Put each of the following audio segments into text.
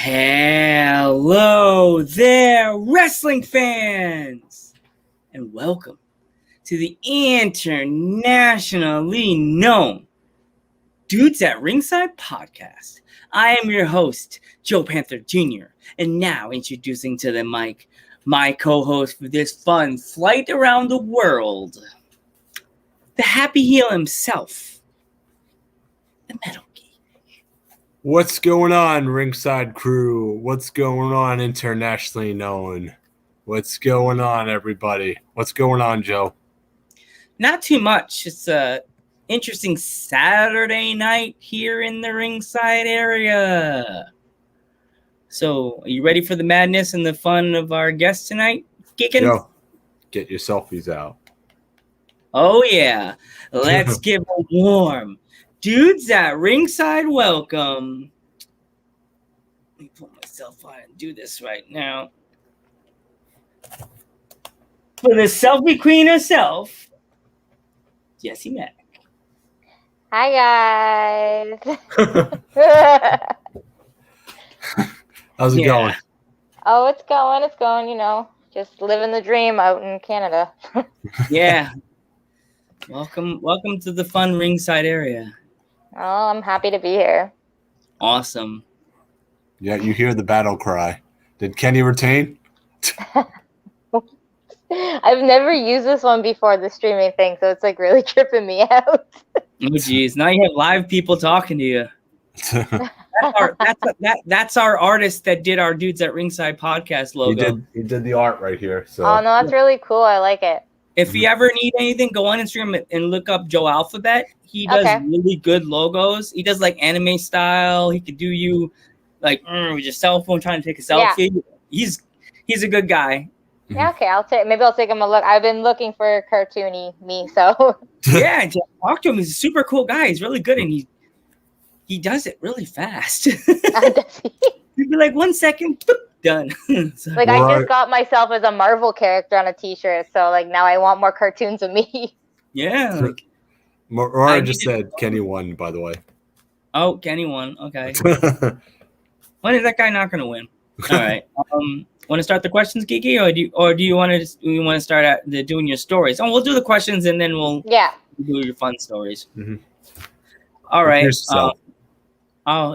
Hello there, wrestling fans, and welcome to the internationally known Dudes at Ringside podcast. I am your host, Joe Panther Jr., and now introducing to the mic my co-host for this fun flight around the world, the happy heel himself, the Metal Geek. What's going on, Ringside crew? What's going on, internationally known? What's going on, everybody? What's going on, Joe? Not too much. It's a interesting Saturday night here in the Ringside area. So, are you ready for the madness and the fun of our guest tonight? Kicking? Joe, get your selfies out. Oh, yeah. Let's give a warm Dudes at Ringside welcome. Let me put myself on and do this right now. For the selfie queen herself, Jessie Mack. Hi, guys. How's it going? Oh, it's going, just living the dream out in Canada. Yeah. Welcome to the fun Ringside area. Oh, I'm happy to be here. Awesome. Yeah, you hear the battle cry. Did Kenny retain? I've never used this one before, the streaming thing, so it's like really tripping me out. Oh, geez. Now you have live people talking to you. That's our artist that did our Dudes at Ringside podcast logo. He did the art right here. So. Oh, no, that's really cool. I like it. If you ever need anything, go on Instagram and look up Joe Alphabet. He does really good logos. He does like anime style. He could do you like with your cell phone trying to take a selfie. Yeah. He's a good guy. Yeah, okay. I'll take him a look. I've been looking for cartoony me, so yeah, talk to him. He's a super cool guy. He's really good, and he does it really fast. Does he? You'd be like 1 second, boop, done. So, like I just got myself as a Marvel character on a T-shirt, so like now I want more cartoons of me. Yeah. Like, Mariah just said Kenny won, by the way. Oh, Kenny won. Okay. When is that guy not going to win? All right. Want to start the questions, Kiki, or do you want to start at doing your stories? Oh, we'll do the questions and then we'll do your fun stories. Mm-hmm. All right.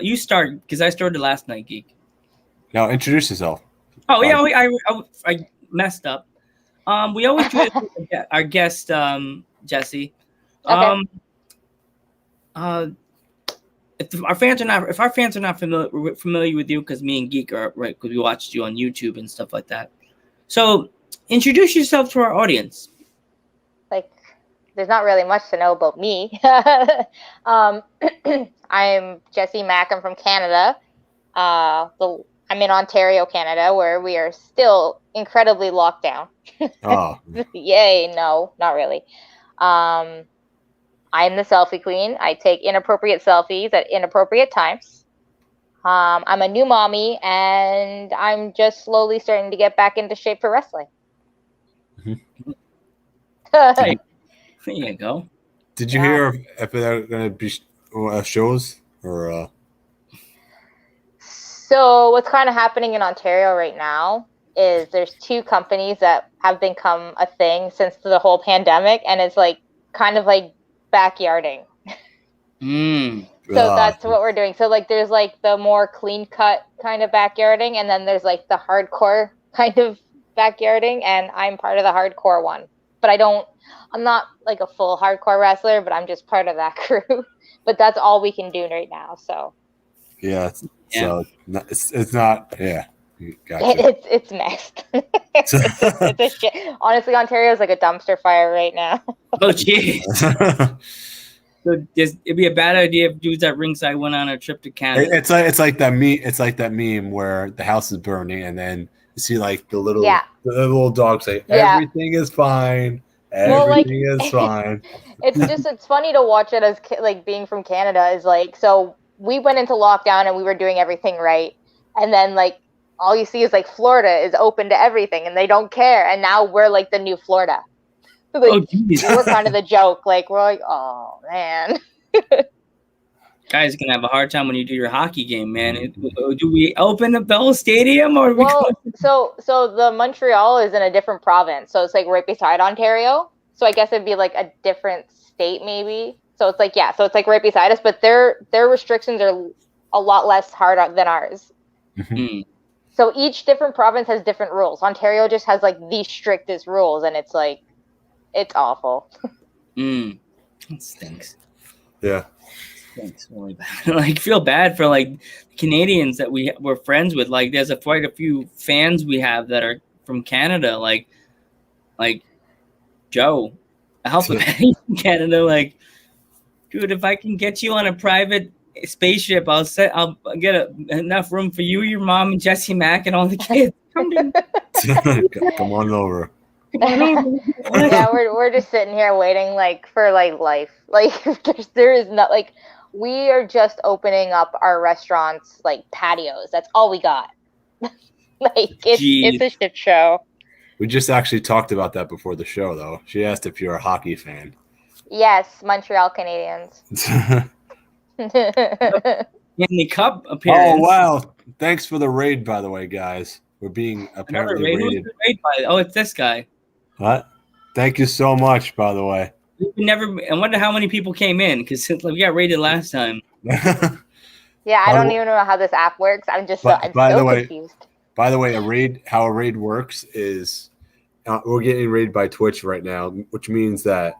You start because I started last night, Geek. Now introduce yourself. Oh yeah, I messed up. We always do it with our guest, Jessie. Okay. If our fans are not familiar with you, because me and Geek are right, because we watched you on YouTube and stuff like that. So introduce yourself to our audience. Like, there's not really much to know about me. I'm Jessie Mack. I'm from Canada. I'm in Ontario, Canada, where we are still incredibly locked down. Oh. Yay! No, not really. I'm the selfie queen. I take inappropriate selfies at inappropriate times. I'm a new mommy, and I'm just slowly starting to get back into shape for wrestling. Mm-hmm. There you go. Did you hear if there are going to be shows or? So what's kind of happening in Ontario right now is there's two companies that have become a thing since the whole pandemic, and it's like kind of like backyarding. So that's what we're doing. So like there's like the more clean cut kind of backyarding, and then there's like the hardcore kind of backyarding, and I'm part of the hardcore one. But I'm not like a full hardcore wrestler, but I'm just part of that crew. But that's all we can do right now. So so it's not Gotcha. It's messed. It's a shit. Honestly, Ontario is like a dumpster fire right now. Oh, jeez. So it'd be a bad idea if Dudes at Ringside went on a trip to Canada. It's like that meme. It's like that meme where the house is burning, and then you see like the little dog say, "Everything is fine. Everything is fine." It's funny to watch it as like being from Canada is like, so we went into lockdown and we were doing everything right, and then like all you see is like Florida is open to everything and they don't care, and now we're like the new Florida. Like, we're kind of the joke. Like we're like, oh man. Guys are gonna have a hard time when you do your hockey game, man. Do we open the Bell Stadium or so the Montreal is in a different province, so it's like right beside Ontario. So I guess it'd be like a different state, maybe. So it's like so it's like right beside us, but their restrictions are a lot less hard than ours. Mm-hmm. So each different province has different rules. Ontario just has like the strictest rules, and it's like it's awful. That stinks. Yeah. Thanks, really bad. Like, feel bad for like Canadians that we're friends with. Like, there's quite a few fans we have that are from Canada. Like Joe, I help him in Canada. Like, dude, if I can get you on a private spaceship, I'll get enough room for you, your mom, and Jessie Mack, and all the kids. Come on over. Yeah, we're just sitting here waiting like for like life. Like there is not like. We are just opening up our restaurants, like patios. That's all we got. Like it's a shit show. We just actually talked about that before the show, though. She asked if you're a hockey fan. Yes, Montreal Canadiens. In the cup appearance. Oh wow! Thanks for the raid, by the way, guys. We're being apparently raided. It's this guy. What? Thank you so much, by the way. I wonder how many people came in because we got raided last time. Yeah, I don't even know how this app works. I'm just so confused. By the way, how a raid works is we're getting raided by Twitch right now, which means that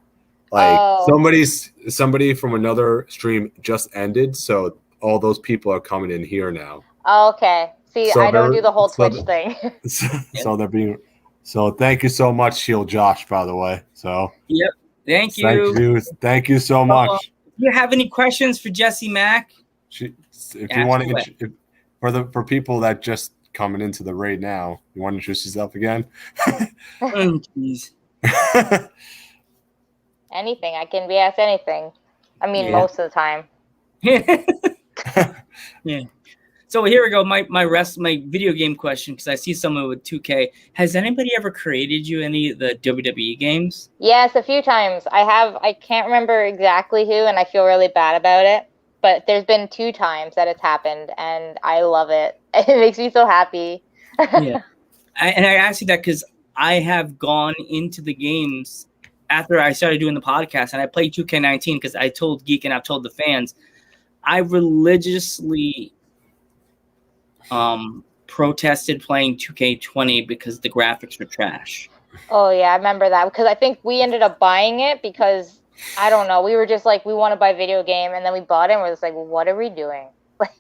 somebody from another stream just ended, so all those people are coming in here now. Oh, okay. See, I don't do the whole Twitch thing. So they're being. So thank you so much, Shield Josh. By the way, so. Yep. Thank you. Thank you so much. Do you have any questions for Jessie Mack? If you want to, for people that just coming into the raid now, you want to introduce yourself again? Oh, jeez. Anything. I can be asked anything. I mean, most of the time. Yeah. So here we go. My video game question, because I see someone with 2K. Has anybody ever created you any of the WWE games? Yes, a few times. I can't remember exactly who, and I feel really bad about it. But there's been 2 times that it's happened, and I love it. It makes me so happy. Yeah. I asked you that because I have gone into the games after I started doing the podcast, and I played 2K19 because I told Geek and I've told the fans. I religiously protested playing 2K20 because the graphics were trash. Oh yeah, I remember that because I think we ended up buying it because I don't know, we were just like, we want to buy a video game, and then we bought it and we're just like, well, what are we doing? Like,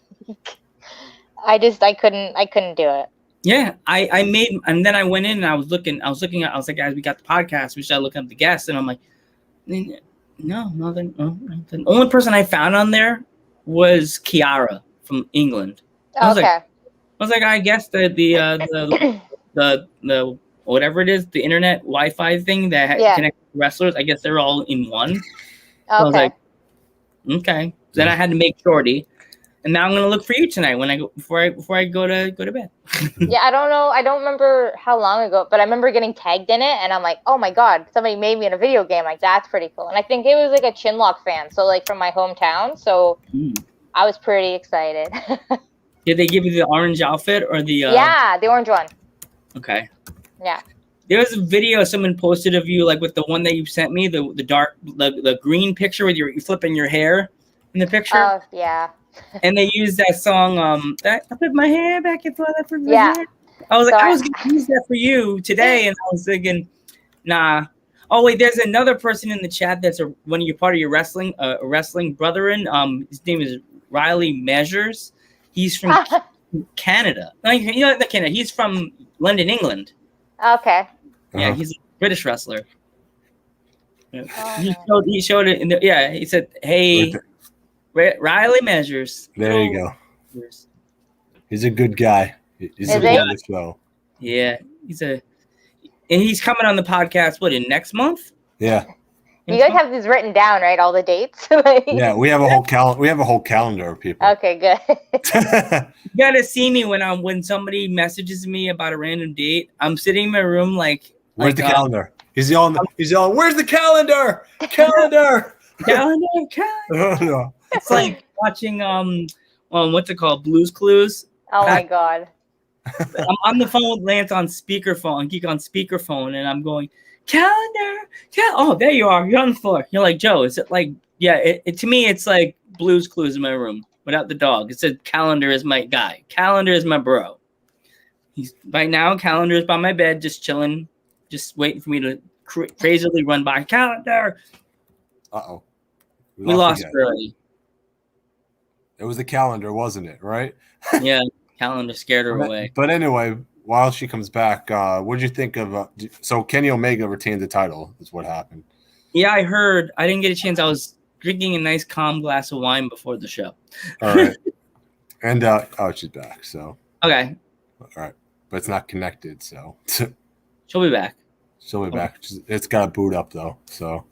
I couldn't do it. Yeah, I made, and then I went in and I was looking, I was like, guys, we got the podcast, we started looking up the guests, and I'm like, no, nothing. The only person I found on there was Kiara from England. I was like, I guess the whatever it is, the internet Wi-Fi thing that connects wrestlers, I guess they're all in one. So I was like, okay. So then I had to make Shorty, and now I'm gonna look for you tonight when I go before I go to bed. Yeah, I don't know. I don't remember how long ago, but I remember getting tagged in it, and I'm like, oh my god, somebody made me in a video game. Like, that's pretty cool. And I think it was like a Chinlock fan, so like from my hometown. So I was pretty excited. Did they give you the orange outfit or the? Yeah, the orange one. Okay. Yeah. There was a video someone posted of you, like with the one that you sent me, the dark, the green picture with you flipping your hair in the picture. Oh yeah. And they used that song, that I put my hair back and forth. I was like, I was gonna use that for you today, and I was thinking, nah. Oh wait, there's another person in the chat that's one of your part of your wrestling brethren. His name is Riley Measures. He's from Canada. Like, you know, Canada. He's from London, England. Okay. Yeah, he's a British wrestler. He showed it. He said, "Hey, Riley Measures." There you go. He's a good guy. He's a good on the show. Yeah, and he's coming on the podcast. What, in next month? Yeah. You guys have these written down, right? All the dates. Yeah, we have a whole calendar of people. Okay, good. You gotta see me when somebody messages me about a random date. I'm sitting in my room like, where's the calendar? He's yelling. Where's the calendar? Calendar. Calendar. It's like watching what's it called? Blue's Clues. Oh my god. I'm on the phone with Lance on speakerphone, Geek on speakerphone, and I'm going, calendar. Oh, there you are. You're on the floor. You're like, Joe, is it like, yeah, it to me, it's like Blue's Clues in my room without the dog. It said calendar is my guy. Calendar is my bro. He's right now, calendar is by my bed, just chilling, just waiting for me to crazily run by. Calendar. Uh-oh. We lost early. It was the calendar, wasn't it? Right? Yeah, calendar scared her away. But anyway, while she comes back, what did you think of? So Kenny Omega retained the title. Is what happened. Yeah, I heard. I didn't get a chance. I was drinking a nice, calm glass of wine before the show. All right. And she's back. So okay. All right, but it's not connected. So she'll be back. She'll be back. It's got to boot up though. So.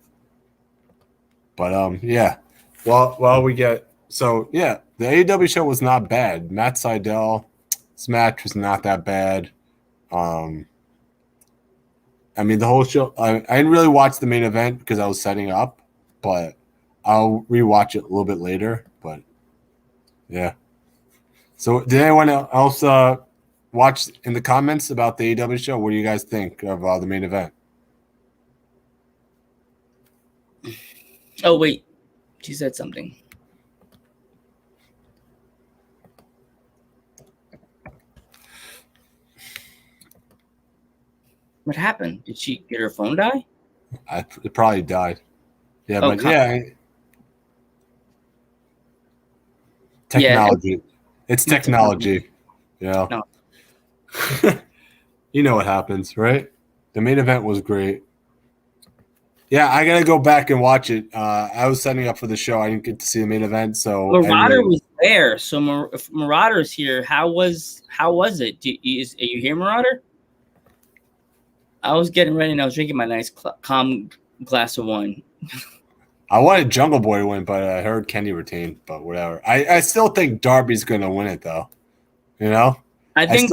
But yeah. Well, we get the AEW show was not bad. Matt Sydal's match was not that bad. I mean, the whole show. I didn't really watch the main event because I was setting up, but I'll rewatch it a little bit later. But yeah. So, did anyone else watch in the comments about the AEW show? What do you guys think of the main event? Oh, wait. She said something. What happened? Did her phone die? It probably died. Yeah, but yeah. Technology. It's technology. Yeah. No. You know what happens, right? The main event was great. Yeah, I gotta go back and watch it. I was setting up for the show. I didn't get to see the main event, so Marauder was there. So if Marauder's here, how was it? Are you here, Marauder? I was getting ready and I was drinking my nice calm glass of wine. I wanted Jungle Boy to win, but I heard Kenny retained. But whatever. I still think Darby's gonna win it, though. You know, I think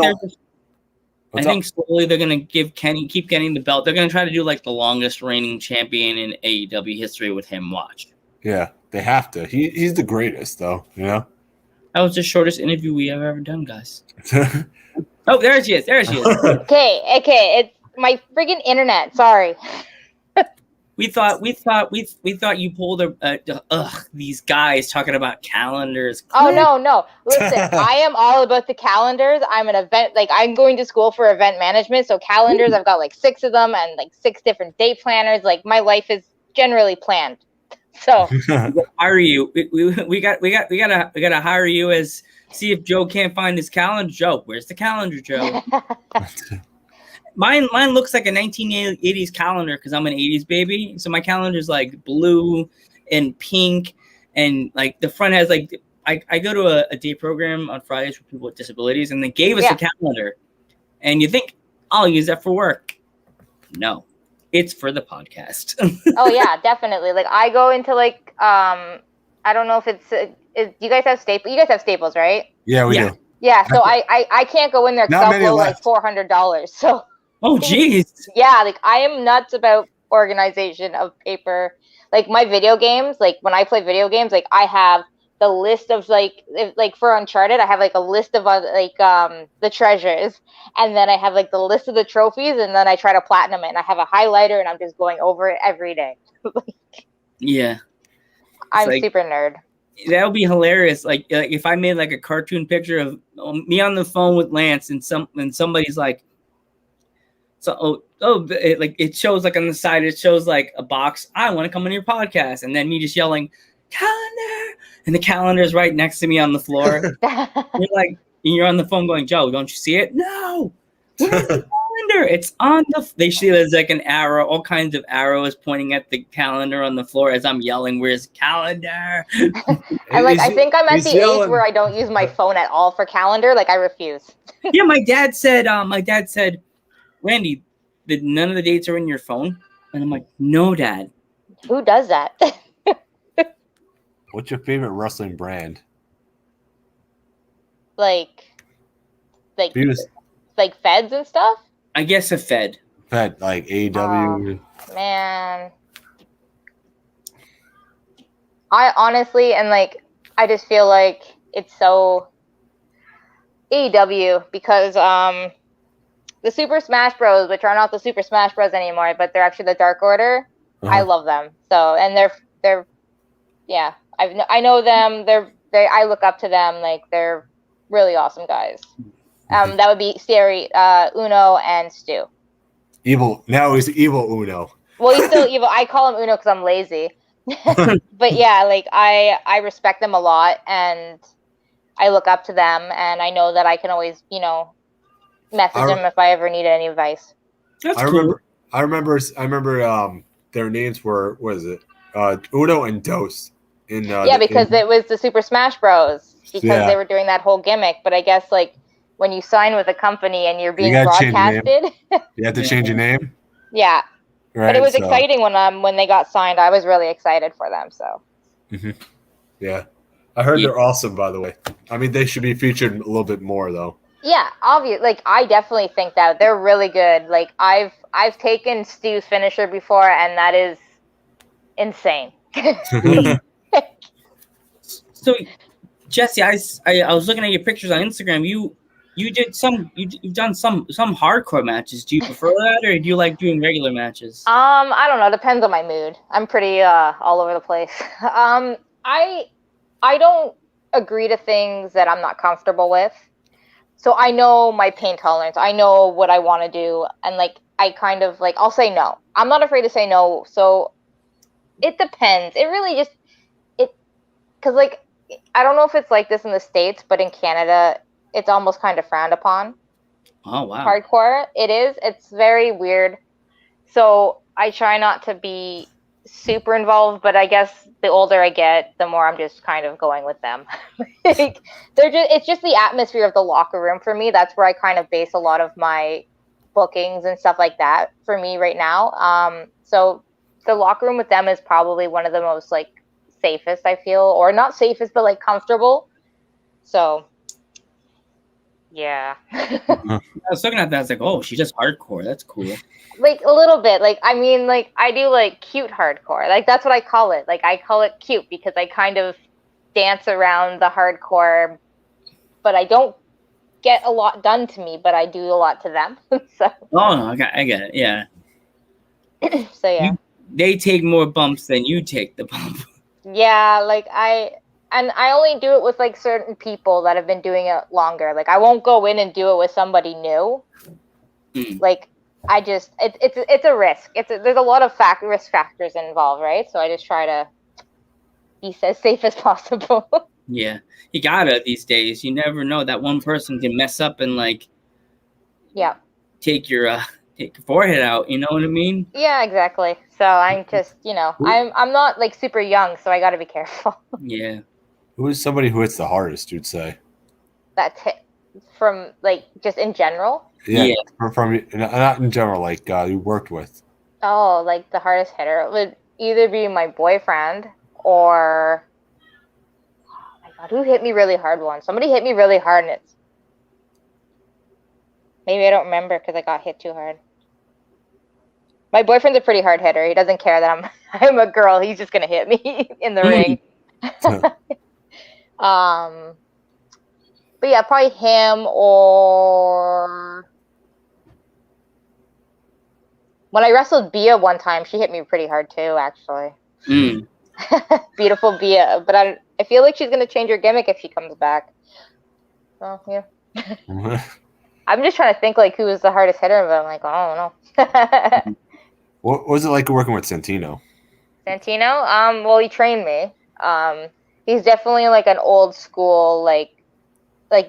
slowly they're gonna keep Kenny the belt. They're gonna try to do like the longest reigning champion in AEW history with him. Watch. Yeah, they have to. He's the greatest, though. You know. That was the shortest interview we have ever done, guys. Oh, there she is. Okay, it's my friggin' internet. Sorry. We thought you pulled these guys talking about calendars. Oh no. Listen, I am all about the calendars. I'm I'm going to school for event management, so calendars, I've got like 6 of them and like 6 different day planners. Like my life is generally planned. So we'll hire you. We gotta hire you as see if Joe can't find his calendar. Joe, where's the calendar, Joe? Mine looks like a 1980s calendar because I'm an 80s baby. So my calendar's like blue and pink, and like the front has like I go to a day program on Fridays for people with disabilities, and they gave us a calendar. And you think I'll use that for work? No, it's for the podcast. Oh yeah, definitely. Like I go into like I don't know if it's you guys have Staples. You guys have Staples, right? Yeah, we do. Yeah, so I can't go in there because I'll blow like $400. So. Oh, geez. Yeah, like I am nuts about organization of paper. Like my video games, like when I play video games, like I have the list of like for Uncharted, I have like a list of the treasures, and then I have like the list of the trophies, and then I try to platinum it. And I have a highlighter, and I'm just going over it every day. Yeah, I'm super nerd. That would be hilarious. Like if I made like a cartoon picture of me on the phone with Lance, and somebody's like. So it shows like on the side, it shows like a box. I want to come on your podcast, and then me just yelling calendar, and the calendar is right next to me on the floor. You're on the phone going, Joe, don't you see it? No, where's the calendar? It's on the. They see there's like an arrow, all kinds of arrows pointing at the calendar on the floor as I'm yelling, "Where's the calendar?" I think I'm at the age where I don't use my phone at all for calendar. Like I refuse. Yeah, my dad said. Randy, none of the dates are in your phone? And I'm like, no, Dad. Who does that? What's your favorite wrestling brand? Like Feds and stuff? I guess a Fed. Fed, like AEW. Man. I honestly, and like, I just feel like it's so AEW because the Super Smash Bros, which are not the Super Smash Bros anymore, but they're actually the Dark Order. I love them. So, and they're yeah, I know them. I look up to them. Like they're really awesome guys. That would be Siri, Uno, and Stu. Evil. Now he's evil Uno. Well, he's still evil. I call him Uno because I'm lazy. But yeah, like I respect them a lot, and I look up to them, and I know that I can always, message them if I ever need any advice. That's cool. I remember. Their names were, what is it? Uno and Dos. Because it was the Super Smash Bros. Because they were doing that whole gimmick. But I guess like when you sign with a company and you're being broadcasted, you have to change your name. Yeah, right, but it was exciting when they got signed. I was really excited for them. So. Yeah, I heard they're awesome. By the way, I mean they should be featured a little bit more though. Yeah, obvious. Like I definitely think that they're really good. Like I've taken Stu's finisher before, and that is insane. So, Jessie, I was looking at your pictures on Instagram. You've done some hardcore matches. Do you prefer that, or do you like doing regular matches? I don't know. Depends on my mood. I'm pretty all over the place. I don't agree to things that I'm not comfortable with. So I know my pain tolerance. I know what I want to do, and like I kind of like I'll say no. I'm not afraid to say no. So it depends. It really just because like I don't know if it's like this in the States, but in Canada, it's almost kind of frowned upon. Oh wow! Hardcore. It is. It's very weird. So I try not to be super involved, but I guess the older I get, the more I'm just kind of going with them. Like, it's just the atmosphere of the locker room for me. That's where I kind of base a lot of my bookings and stuff like that for me right now. So the locker room with them is probably one of the most like safest I feel, or not safest, but like comfortable. So yeah. I was looking at that. I was like, oh, she does hardcore. That's cool. Like a little bit. Like I mean, like I do like cute hardcore. Like that's what I call it. Like I call it cute because I kind of dance around the hardcore, but I don't get a lot done to me, but I do a lot to them. So. Oh no, I get it. Yeah. So yeah. They take more bumps than you take the bump. Yeah, like I only do it with like certain people that have been doing it longer. Like I won't go in and do it with somebody new. Like I just it's a risk. There's a lot of risk factors involved, right? So I just try to be as safe as possible. Yeah, you gotta these days. You never know that one person can mess up and like take your forehead out. You know what I mean? Yeah, exactly. So I'm just I'm not like super young, so I got to be careful. Yeah. Who is somebody who hits the hardest? You'd say. That's hit from like just in general. Yeah. From not in general, like you worked with. Oh, like the hardest hitter would either be my boyfriend or oh my god, who hit me really hard once? Somebody hit me really hard, and it's maybe I don't remember because I got hit too hard. My boyfriend's a pretty hard hitter. He doesn't care that I'm a girl. He's just gonna hit me in the ring. But yeah, probably him or when I wrestled Bia one time, she hit me pretty hard too, actually. Beautiful Bia, but I feel like she's gonna change her gimmick if she comes back. So yeah. I'm just trying to think like who was the hardest hitter, but I'm like, I don't know. What was it like working with Santino? Santino? Well, he trained me. He's definitely like an old school, like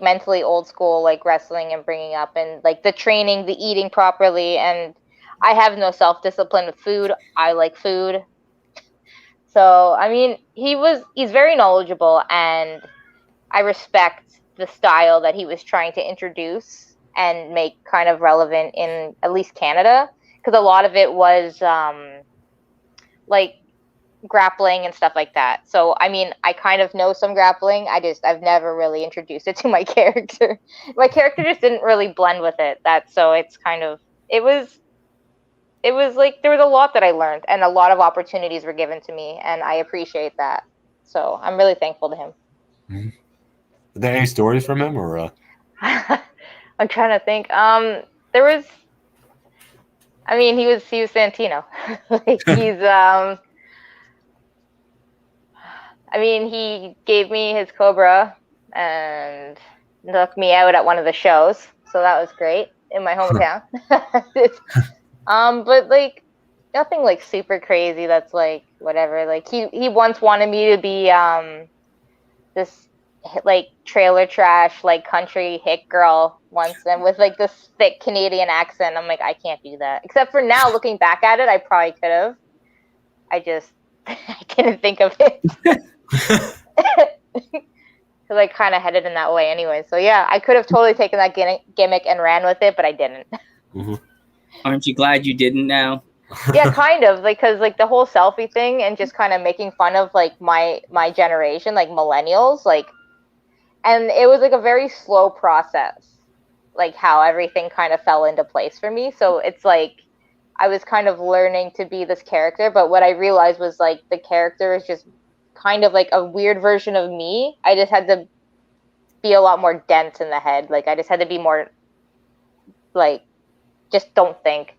mentally old school, like wrestling and bringing up and like the training, the eating properly. And I have no self-discipline with food. I like food. So, I mean, he's very knowledgeable, and I respect the style that he was trying to introduce and make kind of relevant in at least Canada. Because a lot of it was like grappling and stuff like that. So, I mean, I kind of know some grappling. I've never really introduced it to my character. My character just didn't really blend with it. So it's kind of, it was like, there was a lot that I learned and a lot of opportunities were given to me. And I appreciate that. So I'm really thankful to him. Are there any stories from him, or? I'm trying to think. There was. I mean, he was Santino. Like he's I mean, he gave me his Cobra and took me out at one of the shows, so that was great in my hometown. But like nothing like super crazy. That's like whatever. Like he once wanted me to be this like trailer trash like country hit girl once, and with like this thick Canadian accent. I'm like, I can't do that. Except for now, looking back at it, I probably could have. I just I didn't think of it. Because I kind of headed in that way anyway. So yeah, I could have totally taken that gimmick and ran with it, but I didn't. Mm-hmm. Aren't you glad you didn't now? Yeah, kind of, like, because like the whole selfie thing and just kind of making fun of like my generation, like millennials, like, and it was like a very slow process, like how everything kind of fell into place for me. So it's like I was kind of learning to be this character, but what I realized was like the character is just kind of like a weird version of me. I just had to be a lot more dense in the head. Like I just had to be more like, just don't think.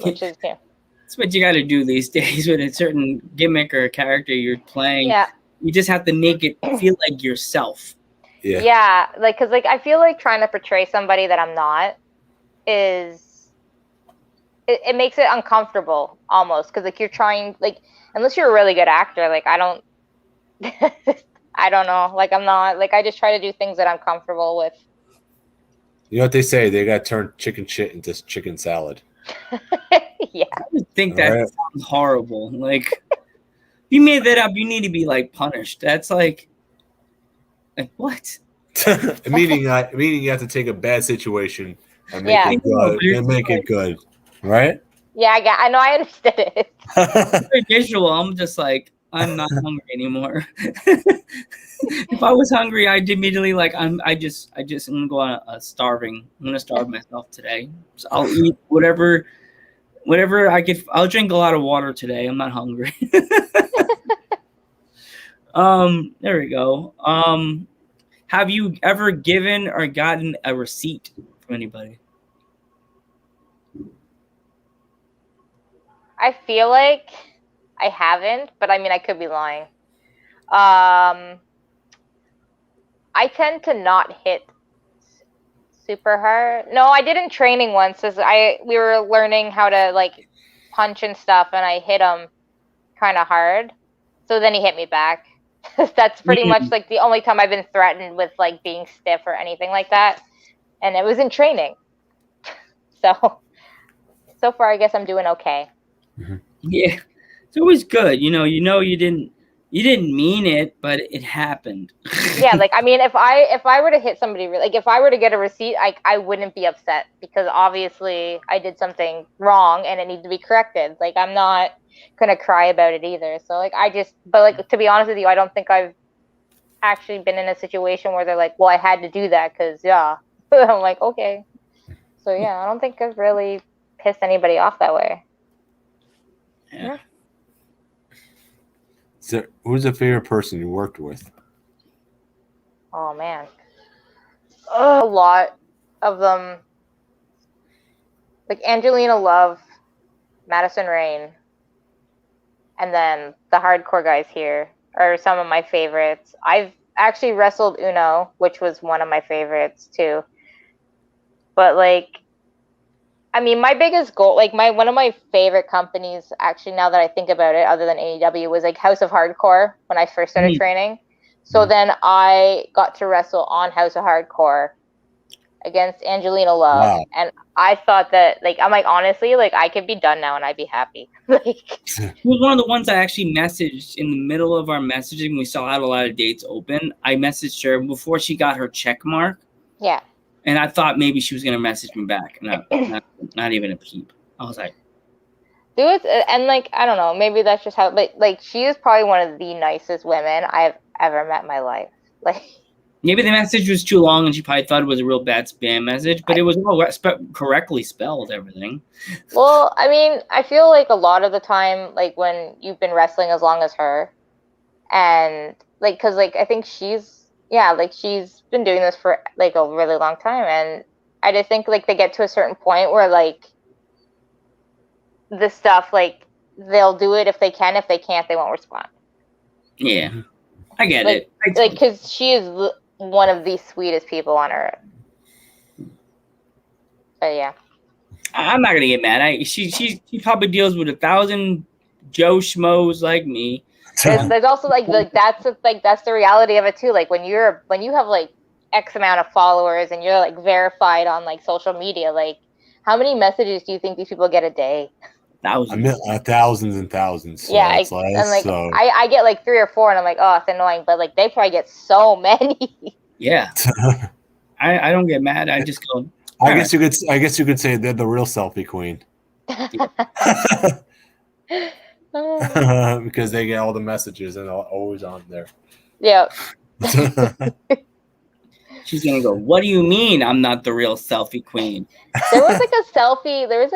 Which is, yeah. That's what you got to do these days with a certain gimmick or a character you're playing. Yeah. You just have to make it feel like yourself. Yeah. Yeah, like, because like I feel like trying to portray somebody that I'm not is it makes it uncomfortable almost, because like you're trying, like, unless you're a really good actor, like I don't I don't know, like I'm not, like I just try to do things that I'm comfortable with. You know what they say? They got to turn chicken shit into chicken salad. Yeah. I would think that sounds horrible. Like, if you made that up, you need to be like punished. That's like what? meaning you have to take a bad situation and make Yeah. it good. And make it good, right? Yeah, I know, I understood it. Very visual. I'm just like, I'm not hungry anymore. If I was hungry, I'd immediately like I'm gonna go on a starving. I'm gonna starve myself today. So I'll eat whatever I get. I'll drink a lot of water today. I'm not hungry. There we go. Have you ever given or gotten a receipt from anybody? I feel like I haven't, but I mean I could be lying. I tend to not hit super hard. No, I did in training once. As we were learning how to like punch and stuff, and I hit him kind of hard. So then he hit me back. That's pretty much like the only time I've been threatened with like being stiff or anything like that, and it was in training. So far, I guess I'm doing okay. Mm-hmm. Yeah, it's always good. You didn't mean it, but it happened. Yeah, like I mean, if I were to hit somebody, like if I were to get a receipt, I wouldn't be upset, because obviously I did something wrong and it needs to be corrected. Like I'm not gonna cry about it either. So like but like to be honest with you, I don't think I've actually been in a situation where they're like, well, I had to do that because yeah. I'm like, okay. So yeah, I don't think I've really pissed anybody off that way. Yeah. So, who's the favorite person you worked with? Oh man, a lot of them. Like Angelina Love, Madison Rain, and then the hardcore guys here are some of my favorites. I've actually wrestled Uno, which was one of my favorites too. But like, I mean, my biggest goal, like one of my favorite companies, actually, now that I think about it, other than AEW, was like House of Hardcore when I first started training. So then I got to wrestle on House of Hardcore against Angelina Love. Wow. And I thought that, like, I'm like, honestly, like, I could be done now and I'd be happy. Like, it was one of the ones I actually messaged in the middle of our messaging. We still had a lot of dates open. I messaged her before she got her check mark. Yeah. And I thought maybe she was going to message me back. Not even a peep. I was like, do it. And like, I don't know, maybe that's just how, but like, she is probably one of the nicest women I've ever met in my life. Like, Maybe the message was too long and she probably thought it was a real bad spam message, but it was all correctly spelled, everything. Well, I mean, I feel like a lot of the time, like when you've been wrestling as long as her, and like, cause like I think she's been doing this for like a really long time, and I just think like they get to a certain point where like the stuff like they'll do it if they can, if they can't, they won't respond. Yeah, I get like, it. Like, cause she is one of the sweetest people on earth. But yeah. I'm not gonna get mad. She probably deals with 1,000 Joe schmoes like me. There's also like that's the reality of it too. Like when you have like X amount of followers and you're like verified on like social media, like how many messages do you think these people get a day? Thousands. Thousands and thousands. So yeah, so. I get like 3 or 4, and I'm like, oh, it's annoying, but like they probably get so many. Yeah, I don't get mad. I just go. I guess you could say they're the real selfie queen. Because they get all the messages and are always on there. Yeah. She's gonna go, what do you mean I'm not the real selfie queen? There was like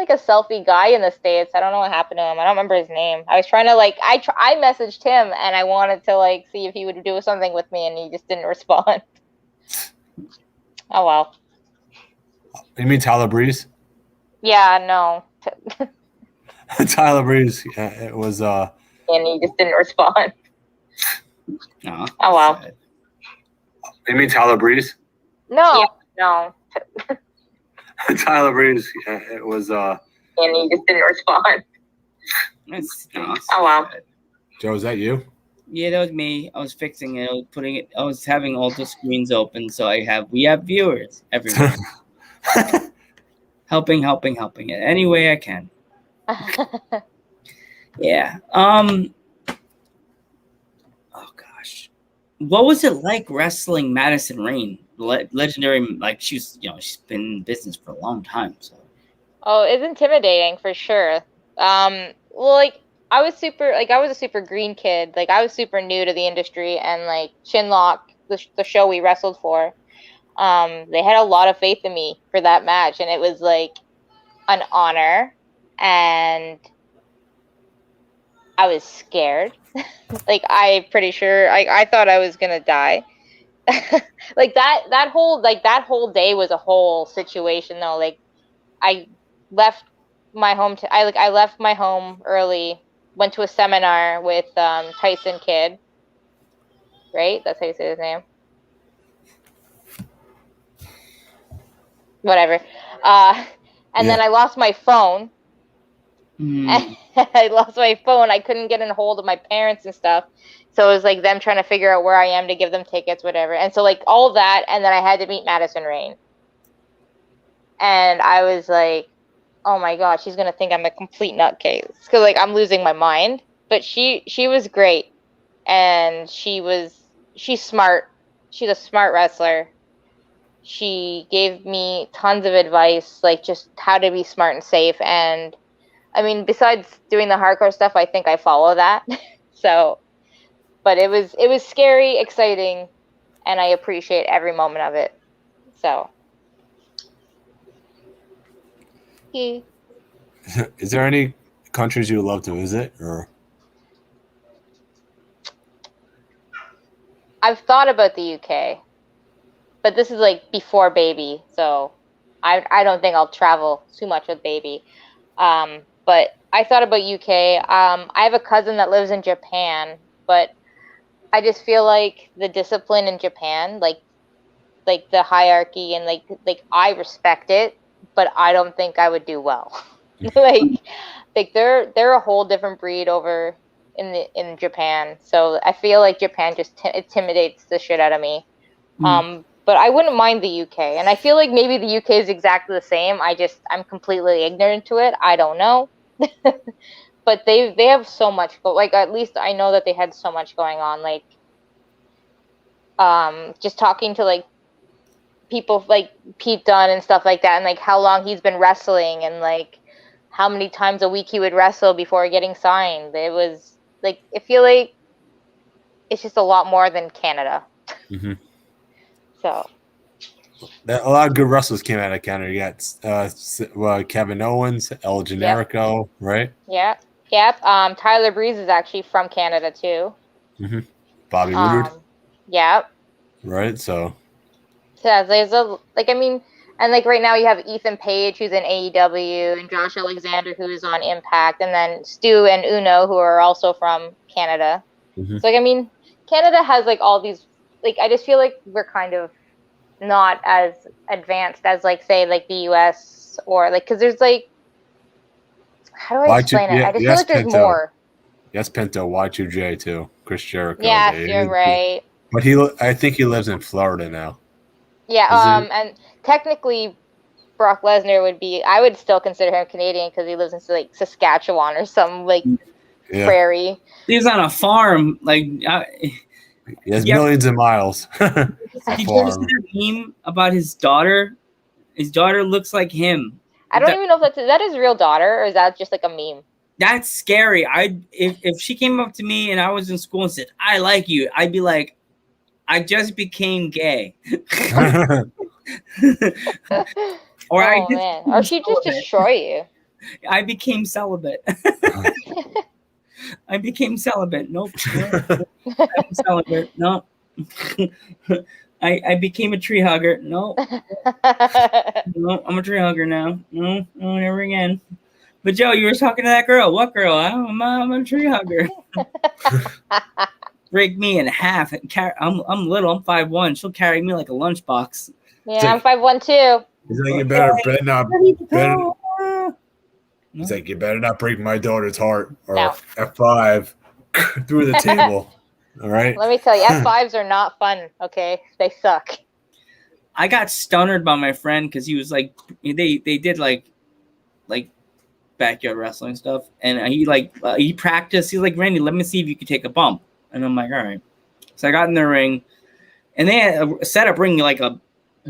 a selfie guy in the States. I don't know what happened to him. I don't remember his name. I was trying to like I messaged him and I wanted to like see if he would do something with me, and he just didn't respond. Oh well. You mean Tyler Breeze? Yeah, no. Tyler Breeze, it was and he just didn't respond. No. Oh well. Sad. You mean Tyler Breeze? No, no. Tyler Breeze, it was and he just didn't respond. No, oh wow. sad. Joe, is that you? Yeah, that was me. I was fixing it. I was having all the screens open, so we have viewers everywhere. helping it any way I can. Yeah. Oh gosh, what was it like wrestling Madison Rayne, legendary? Like she's been in business for a long time. So. Oh, it's intimidating for sure. Well, like I was a super green kid. Like I was super new to the industry, and like Chinlock, the show we wrestled for, they had a lot of faith in me for that match, and it was like an honor, and I was scared. Like I'm pretty sure I thought I was gonna die. Like that whole day was a whole situation though. Like I left my home I left my home early, went to a seminar with Tyson Kidd. Right? That's how you say his name. Whatever. And then I lost my phone. I lost my phone. I couldn't get in hold of my parents and stuff. So it was like them trying to figure out where I am to give them tickets, whatever. And so like all that, and then I had to meet Madison Rayne. And I was like, oh my God, she's going to think I'm a complete nutcase. Because like I'm losing my mind. But she was great. And she's smart. She's a smart wrestler. She gave me tons of advice, like just how to be smart and safe. And I mean, besides doing the hardcore stuff, I think I follow that. So, but it was scary, exciting, and I appreciate every moment of it. So. Is there any countries you would love to visit, or? I've thought about the UK, but this is like before baby, so I don't think I'll travel too much with baby. But I thought about UK. I have a cousin that lives in Japan, but I just feel like the discipline in Japan, like the hierarchy and like I respect it, but I don't think I would do well. like they're a whole different breed over in Japan. So I feel like Japan just intimidates the shit out of me. But I wouldn't mind the UK, and I feel like maybe the UK is exactly the same. I'm completely ignorant to it. I don't know. But they have so much like at least I know that they had so much going on, like just talking to like people like Pete Dunne and stuff like that, and like how long he's been wrestling and like how many times a week he would wrestle before getting signed. It was like I feel like it's just a lot more than Canada. Mm-hmm. So a lot of good wrestlers came out of Canada. You got Kevin Owens, El Generico, right? Yep. Tyler Breeze is actually from Canada too. Mm-hmm. Bobby Woodward. Yep. Right. So there's and like right now you have Ethan Page who's in AEW and Josh Alexander who's on Impact, and then Stu and Uno who are also from Canada. mm-hmm. So Canada has like all these, like, I just feel like we're kind of not as advanced as like say like the US or like, because there's like, how do I explain it? I just feel like there's more. Yes, Pinto, Y2J too, Chris Jericho. Yes, you're right. But I think he lives in Florida now. Yeah, and technically Brock Lesnar I would still consider him Canadian because he lives in like Saskatchewan or some like prairie. He was on a farm, like he has millions of miles. Did you ever see that meme about his daughter? His daughter looks like him. I don't even know if that is his real daughter or is that just like a meme? That's scary. If she came up to me and I was in school and said, "I like you," I'd be like, "I just became gay." Or she'd just destroy you. I became celibate. I became celibate. Nope. I'm celibate. No. I became a tree hugger. No. No, I'm a tree hugger now. No, never again. But Joe, you were talking to that girl. What girl? I'm a tree hugger. Break me in half. I'm little. I'm 5'1". She'll carry me like a lunchbox. Yeah, I'm 5'1" too. He's like, you better not break my daughter's heart or F5 through the table. All right. Let me tell you, F5s are not fun. Okay, they suck. I got stunnered by my friend because he was like, they did like backyard wrestling stuff, and he practiced. He's like, Randy, let me see if you can take a bump, and I'm like, all right. So I got in the ring, and they had a setup ring, like a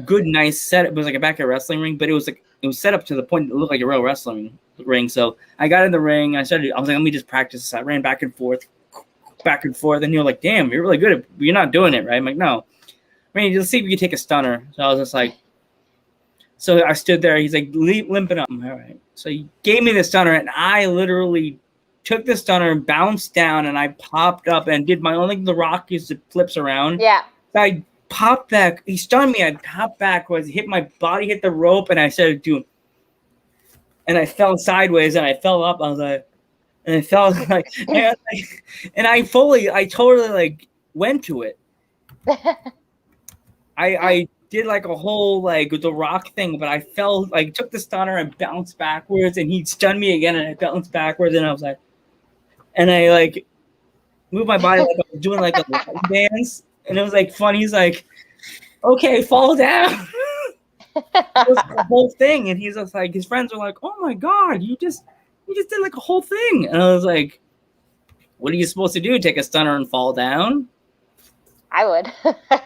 good, nice set. It was like a backyard wrestling ring, but it was set up to the point it looked like a real wrestling ring. So I got in the ring. I was like, let me just practice. I ran back and forth, and you're like, damn, you're really good. You're not doing it right. I'm like, no. Randy, let's see if you can take a stunner. So I was just like, so I stood there. He's like limping up. All right. So he gave me the stunner, and I literally took the stunner and bounced down, and I popped up and did my own, like the Rock used to flips around. Yeah. So I popped back. He stunned me. I popped backwards, my body hit the rope, and I started doing. And I fell sideways, and I fell up. I was like, and I felt like, and I totally like went to it. I did like a whole like the Rock thing, but I fell, like took the stunner and bounced backwards, and he stunned me again, and I bounced backwards, and I was like, and I like moved my body like I was doing like a line dance, and it was like fun. He's like, okay, fall down. It was the whole thing, and he's just like, his friends were like, oh my god, you just did like a whole thing, and I was like, what are you supposed to do? Take a stunner and fall down? I would.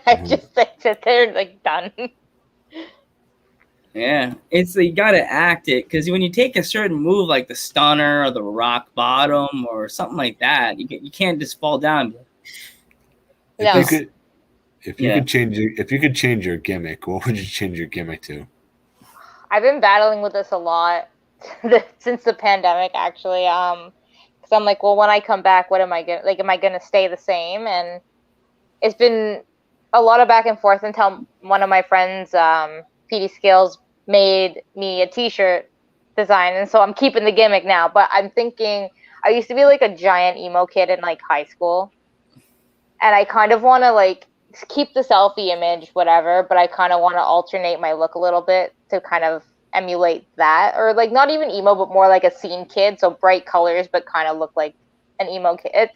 I just think that they're like done. Yeah, it's you gotta act it, because when you take a certain move like the stunner or the rock bottom or something like that, you can't just fall down. If you could change your gimmick, what would you change your gimmick to? I've been battling with this a lot since the pandemic, actually. Because I'm like, well, when I come back, what am I gonna like? Am I gonna stay the same? And it's been a lot of back and forth until one of my friends, PD Skills, made me a t-shirt design. And so I'm keeping the gimmick now. But I'm thinking, I used to be like a giant emo kid in like high school. And I kind of want to like keep the selfie image, whatever. But I kind of want to alternate my look a little bit to kind of emulate that. Or like not even emo, but more like a scene kid. So bright colors, but kind of look like an emo kid.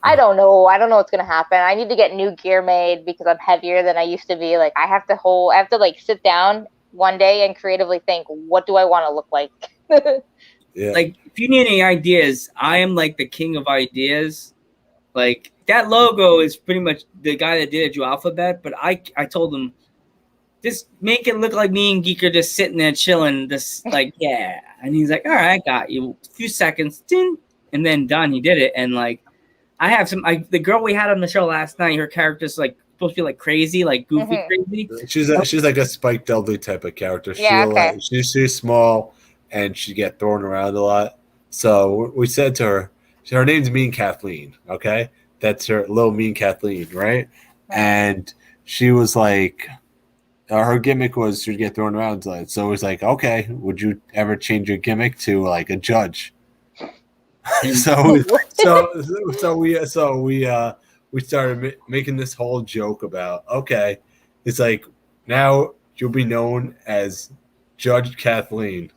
I don't know what's gonna happen. I need to get new gear made because I'm heavier than I used to be. Like I have to like sit down one day and creatively think, what do I want to look like? Yeah. Like if you need any ideas, I am like the king of ideas. Like that logo is pretty much the guy that did it, drew Alphabet. But I told him, just make it look like me and Geek are just sitting there chilling, just like yeah. And he's like, all right, I got you. A few seconds, ding, and then done. He did it, and like. I have the girl we had on the show last night, her character's like supposed to be like crazy, like goofy crazy. She's like a Spike Dudley type of character. Yeah, okay. She's small and she get thrown around a lot. So we said to her name's Mean Kathleen. Okay, that's her little Mean Kathleen, right? And she was like, her gimmick was she'd get thrown around. So it was like, okay, would you ever change your gimmick to like a judge? so we started making this whole joke about, okay, it's like now you'll be known as Judge Kathleen,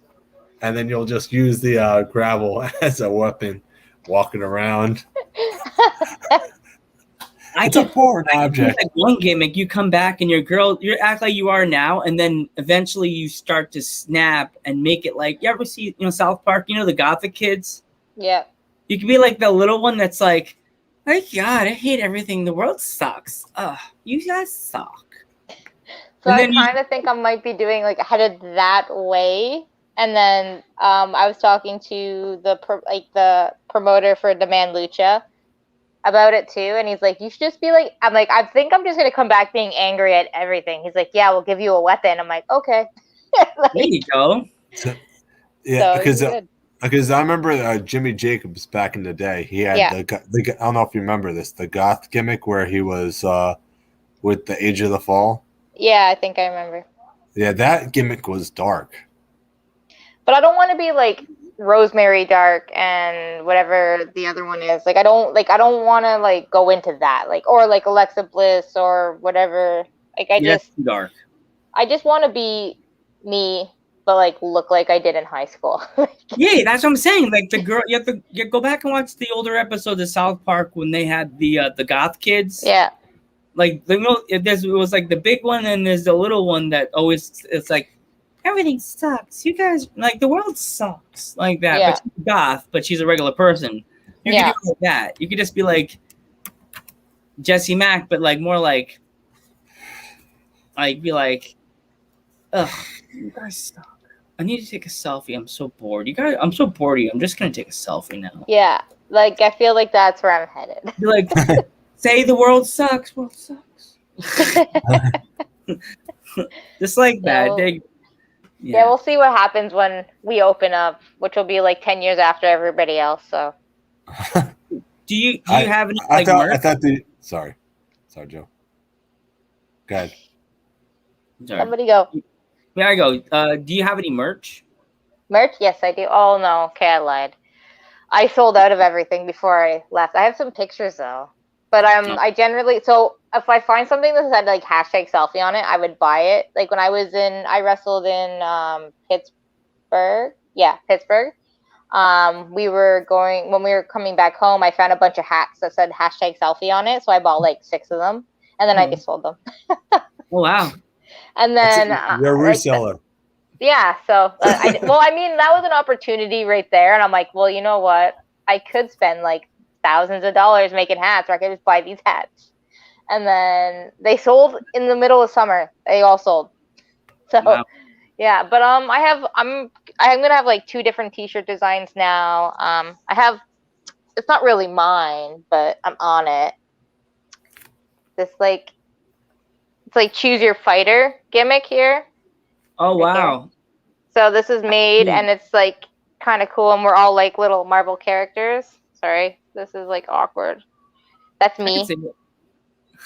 and then you'll just use the gravel as a weapon, walking around. It's a foreign object. Like one gimmick, you come back and you act like you are now, and then eventually you start to snap and make it like, you ever see, South Park, the Gothic kids? Yeah. You could be like the little one that's like, oh God, I hate everything. The world sucks. Ugh, you guys suck. So I kind of think I might be doing like headed that way. And then I was talking to the promoter for Demand Lucha about it too, and he's like, you should just be like, I'm like, I think I'm just gonna come back being angry at everything. He's like, yeah, we'll give you a weapon. I'm like, okay. There you go. Yeah, because I remember Jimmy Jacobs back in the day. He had I don't know if you remember this, the goth gimmick where he was with the Age of the Fall. Yeah, I think I remember. Yeah, that gimmick was dark. But I don't want to be like Rosemary Dark and whatever the other one is. I don't want to like go into that, like, or like Alexa Bliss or whatever. Just dark. I just want to be me, but like look like I did in high school. Yeah, that's what I'm saying. Like the girl, you have to go back and watch the older episodes of South Park when they had the goth kids. Yeah. Like it was like the big one, and there's the little one that always it's like, everything sucks. You guys, like, the world sucks. Like that. Yeah. But she's goth, but she's a regular person. You can do like that. You could just be like Jessie Mack, but like more like be like, ugh, you guys suck. I need to take a selfie. I'm so bored. I'm so bored of you. I'm just gonna take a selfie now. Yeah. Like I feel like that's where I'm headed. Be like, say the world sucks. World sucks. Just like that. Yeah, we'll see what happens when we open up, which will be like 10 years after everybody else. So, do you have any merch? Sorry, Joe. Go ahead. Sorry. Somebody go. There I go. Do you have any merch? Merch? Yes, I do. Oh no, okay, I lied. I sold out of everything before I left. I have some pictures though, but I generally if I find something that had like #selfie on it, I would buy it. Like when I wrestled in Pittsburgh. Yeah, Pittsburgh. When we were coming back home, I found a bunch of hats that said #selfie on it, so I bought like 6 of them, and then I just sold them. Oh wow! And then you're a reseller. Yeah. So that was an opportunity right there, and I'm like, well, you know what? I could spend like thousands of dollars making hats, or I could just buy these hats. And then they sold in the middle of summer. They all sold. So wow. Yeah, but I'm gonna have like 2 different T-shirt designs now. It's not really mine, but I'm on it. It's like choose your fighter gimmick here. Oh wow! Here. So this is made, and it's like kind of cool, and we're all like little Marvel characters. Sorry, this is like awkward. That's me.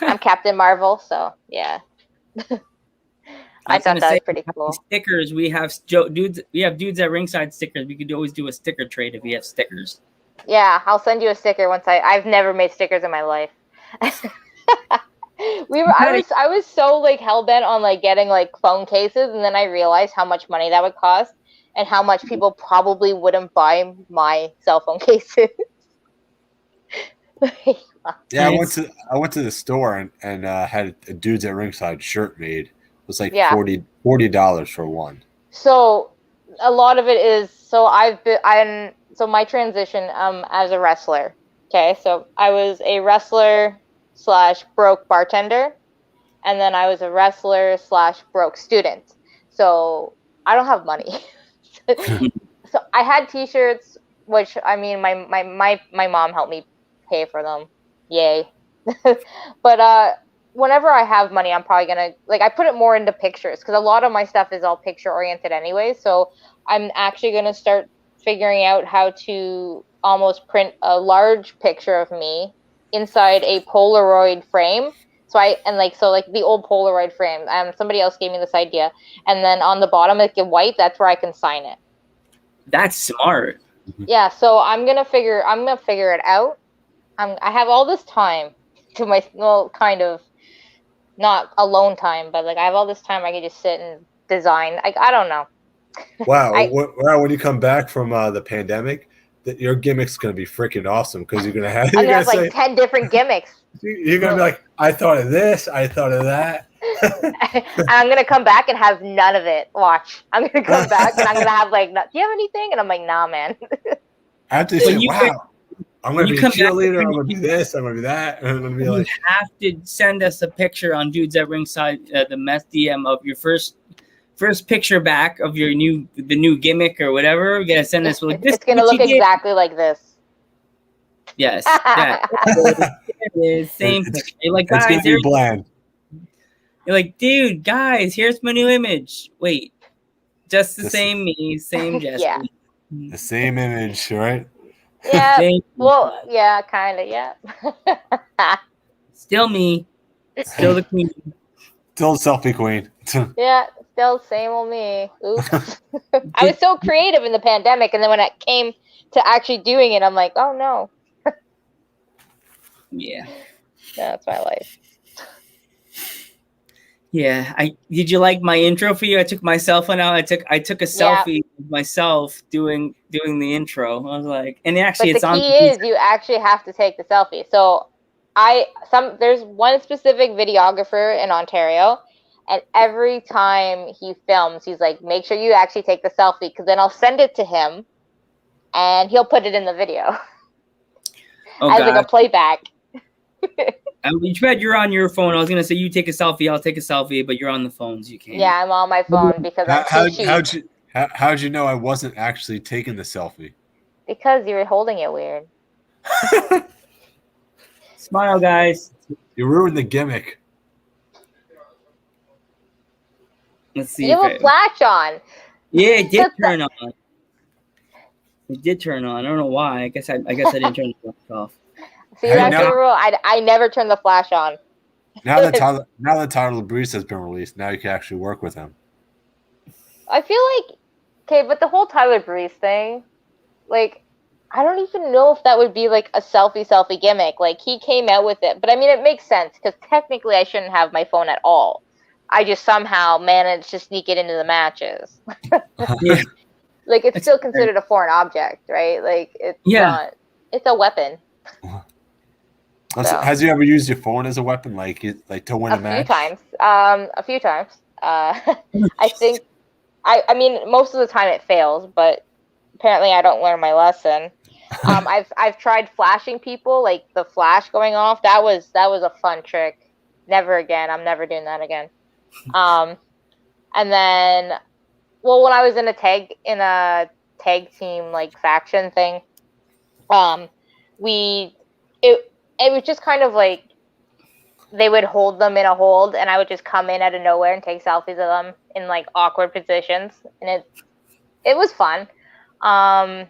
I'm Captain Marvel, so yeah. I thought that was pretty cool. Stickers, we have dudes. We have dudes at ringside stickers. We could always do a sticker trade if we have stickers. Yeah, I'll send you a sticker once. I've never made stickers in my life. I was so like hell bent on like getting like phone cases, and then I realized how much money that would cost, and how much people probably wouldn't buy my cell phone cases. Yeah, I went to the store and had a Dudes at Ringside shirt made. It was like $40 for one. So a lot of it is so my transition as a wrestler. Okay, so I was a wrestler / broke bartender, and then I was a wrestler / broke student. So I don't have money. So I had T-shirts, which I mean my mom helped me pay for them. Yay. But whenever I have money, I'm probably gonna like I put it more into pictures because a lot of my stuff is all picture oriented anyway. So I'm actually gonna start figuring out how to almost print a large picture of me inside a Polaroid frame. So like the old Polaroid frame. Somebody else gave me this idea, and then on the bottom, like in white, that's where I can sign it. That's smart. Yeah, so I'm gonna figure it out. I have all this time to kind of not alone time, but like I have all this time I can just sit and design. Like I don't know. Wow, wow! When you come back from the pandemic, that your gimmick's gonna be freaking awesome because you're gonna have. I'm gonna have like 10 different gimmicks. You're gonna be like, I thought of this, I thought of that. And I'm gonna come back and have none of it. Watch, I'm gonna come back and I'm gonna have like, do you have anything? And I'm like, nah, man. I have to say, wow. I'm gonna be a cheerleader. I'm gonna do this. I'm gonna do that. And I'm gonna be like, you have to send us a picture on Dudes at Ringside, the meth DM of your first picture back of the new gimmick or whatever. You gotta send us. Like, this it's gonna look exactly like this. Yes. Yeah. It is. Same picture. You're like, guys, it's gonna be bland. You're like, dude, guys, here's my new image. Wait, just the same me, same Jessie. Yeah. The same image, right? Yeah. Well, yeah, kind of. Yeah. Still me. Still the queen. Still selfie queen. Yeah. Still same old me. Oops. I was so creative in the pandemic, and then when it came to actually doing it, I'm like, oh no. Yeah. That's my life. Yeah. Did you like my intro for you? I took my cell phone out. I took a selfie of myself doing the intro. I was like, and actually, but the key is you actually have to take the selfie. So there's one specific videographer in Ontario. And every time he films, he's like, make sure you actually take the selfie because then I'll send it to him and he'll put it in the video as like a playback. You bet you're on your phone. I was going to say you take a selfie, I'll take a selfie, but you're on the phones. You can't. Yeah, I'm on my phone because I'm too cheap. How'd you know I wasn't actually taking the selfie? Because you were holding it weird. Smile, guys. You ruined the gimmick. Let's see. You have a flash on. Yeah, it did turn on. It did turn on. I don't know why. I guess I didn't turn the flash off. See, that's the rule. I never turn the flash on. Now that Tyler Labrise has been released, now you can actually work with him. I feel like, okay, but the whole Tyler Breeze thing, like, I don't even know if that would be like a selfie gimmick. Like, he came out with it, but I mean, it makes sense because technically I shouldn't have my phone at all. I just somehow managed to sneak it into the matches. Yeah. Like, it's still considered a foreign object, right? Like, it's not. It's a weapon. So. Has you ever used your phone as a weapon, like to win a match? A few times. I think. I mean, most of the time it fails, but apparently I don't learn my lesson. I've tried flashing people, like the flash going off. That was a fun trick. Never again. I'm never doing that again. And then, well, when I was in a tag team like faction thing, it was just kind of like they would hold them in a hold, and I would just come in out of nowhere and take selfies of them in like awkward positions, and it was fun. I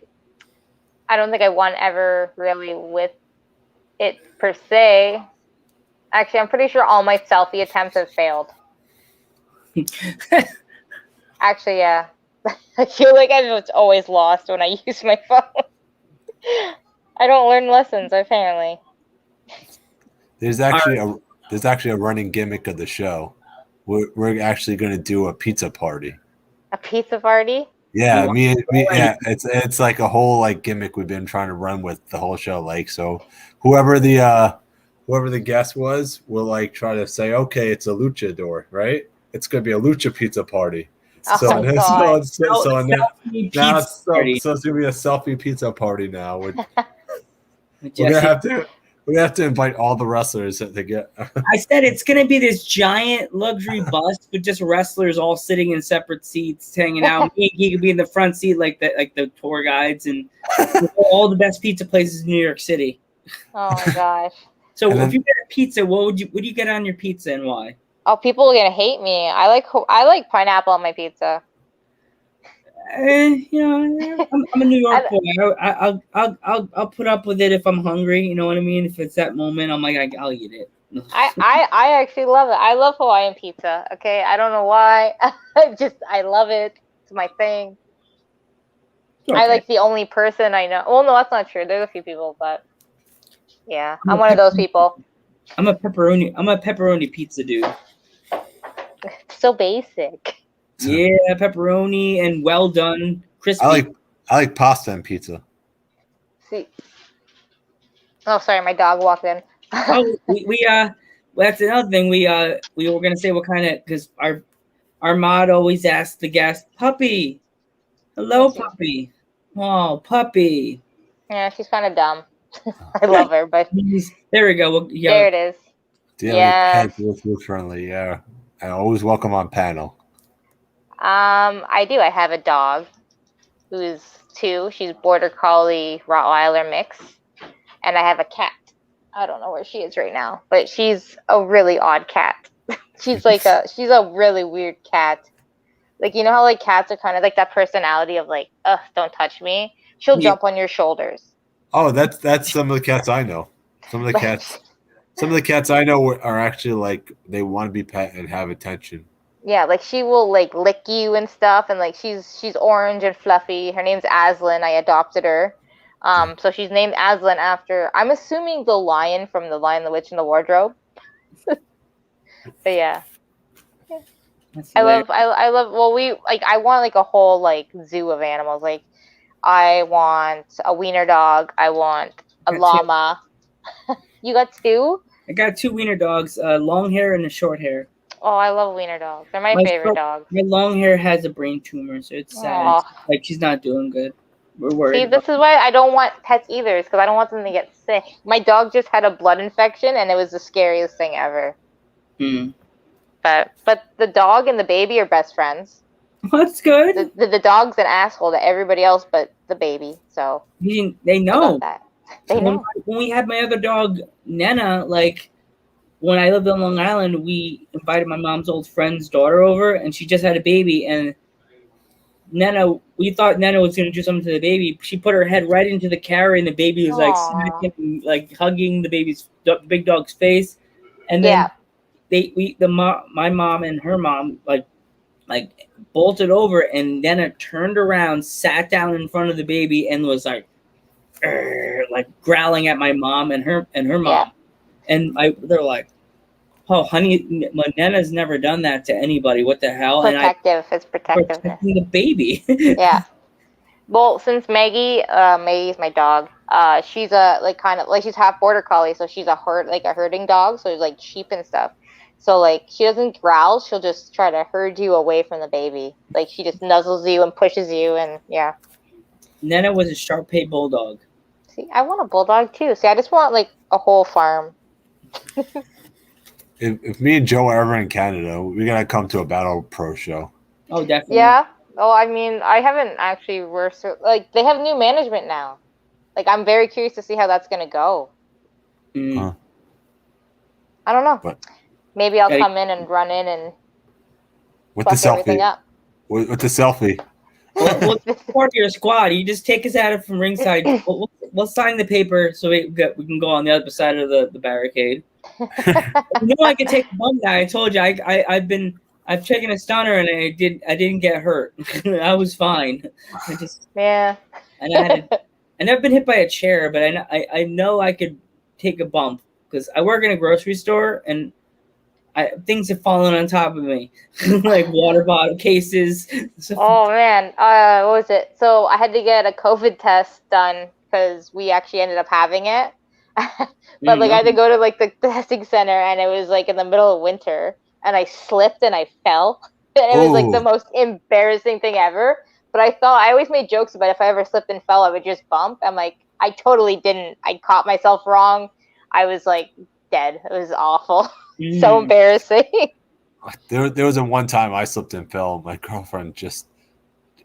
don't think I won ever really with it per se. Actually, I'm pretty sure all my selfie attempts have failed. Actually, yeah. I feel like I'm always lost when I use my phone. I don't learn lessons, apparently. There's actually a running gimmick of the show. We're actually going to do a pizza party. A pizza party? Yeah, yeah. It's like a whole like gimmick we've been trying to run with the whole show. Like, so whoever the guest was will like try to say, okay, it's a luchador, right? It's going to be a lucha pizza party. So it's going to be a selfie pizza party now. We're gonna have to invite all the wrestlers to get. I said it's gonna be this giant luxury bus with just wrestlers all sitting in separate seats, hanging out. He could be in the front seat like the tour guides, and all the best pizza places in New York City. Oh my gosh! So And if then- you get a pizza, what do you get on your pizza and why? Oh, people are gonna hate me. I like pineapple on my pizza. You know, I'm a New York I- boy. I'll put up with it if I'm hungry. You know what I mean? If it's that moment, I'm like, I'll eat it. I actually love it. I love Hawaiian pizza. Okay, I don't know why. I love it. It's my thing. Okay. I like the only person I know. Well, no, that's not true. There's a few people, but yeah, I'm I'm a one of those people. I'm a pepperoni pizza dude. So basic. Yeah, pepperoni and well done, crispy. I like pasta and pizza. See. Oh, sorry, my dog walked in. Oh, well, that's another thing. We were gonna say what kind of, because our mod always asks the guest, puppy, hello, puppy, oh, puppy. Yeah, she's kind of dumb. I love her, but There we go. Well, there it is. Do you have any pets that look friendly? Yeah, and always welcome on panel. I do. I have a dog who's 2. She's border collie Rottweiler mix, and I have a cat. I don't know where she is right now, but she's a really odd cat. she's a really weird cat. Like, you know how like cats are kind of like that personality of like, ugh, don't touch me. She'll jump on your shoulders. Oh, that's some of the cats I know. Some of the cats I know are actually like they want to be pet and have attention. Yeah, like she will like lick you and stuff, and like she's orange and fluffy. Her name's Aslan. I adopted her. So she's named Aslan after, I'm assuming, the lion from The Lion, the Witch, and the Wardrobe. But yeah. I love well, I want like a whole like zoo of animals. Like I want a wiener dog, I want a llama. You got 2? I got 2 wiener dogs, long hair and a short hair. Oh, I love wiener dogs. They're my favorite dogs. My long hair has a brain tumor, so it's sad. Aw. Like she's not doing good. We're worried. See, this is why I don't want pets either, because I don't want them to get sick. My dog just had a blood infection, and it was the scariest thing ever. But the dog and the baby are best friends. That's good. The dog's an asshole to everybody else but the baby, so They know. that. They know. When we had my other dog, Nana, like when I lived on Long Island, we invited my mom's old friend's daughter over, and she just had a baby, and we thought Nana was going to do something to the baby. She put her head right into the carrier, and the baby was like smacking, like hugging the big dog's face. And then my mom and her mom like bolted over, and Nana turned around, sat down in front of the baby, and was like growling at my mom and her mom. And they're like, oh, honey, Nana's never done that to anybody. What the hell? It's protectiveness. Protecting the baby. Yeah. Well, since Maggie's my dog, she's she's half border collie, so she's a herding dog, so it's like sheep and stuff. So like she doesn't growl, she'll just try to herd you away from the baby. Like she just nuzzles you and pushes you, and yeah. Nana was a Shar-Pei bulldog. See, I want a bulldog too. See, I just want like a whole farm. If me and Joe are ever in Canada, we gotta come to a Battle Pro show. Oh, definitely. Yeah. Oh, I mean, I haven't actually like they have new management now. Like I'm very curious to see how that's gonna go. Huh. I don't know. But maybe I'll come in and run in and with the everything selfie. up. With the selfie. Well, part of your squad, you just take us out from ringside. We'll sign the paper so we can go on the other side of the barricade. I could take a bump now. I told you I've taken a stunner and I didn't get hurt. I was fine. And I never been hit by a chair, but I know I could take a bump because I work in a grocery store and things have fallen on top of me, like water bottle cases. Oh man, what was it? So I had to get a COVID test done because we actually ended up having it. But I had to go to like the testing center, and it was like in the middle of winter, and I slipped and I fell, and it was like the most embarrassing thing ever. But I always made jokes about if I ever slipped and fell, I would just bump. I'm like, I totally didn't. I caught myself wrong. I was like dead. It was awful. So embarrassing. There was one time I slipped and fell. My girlfriend just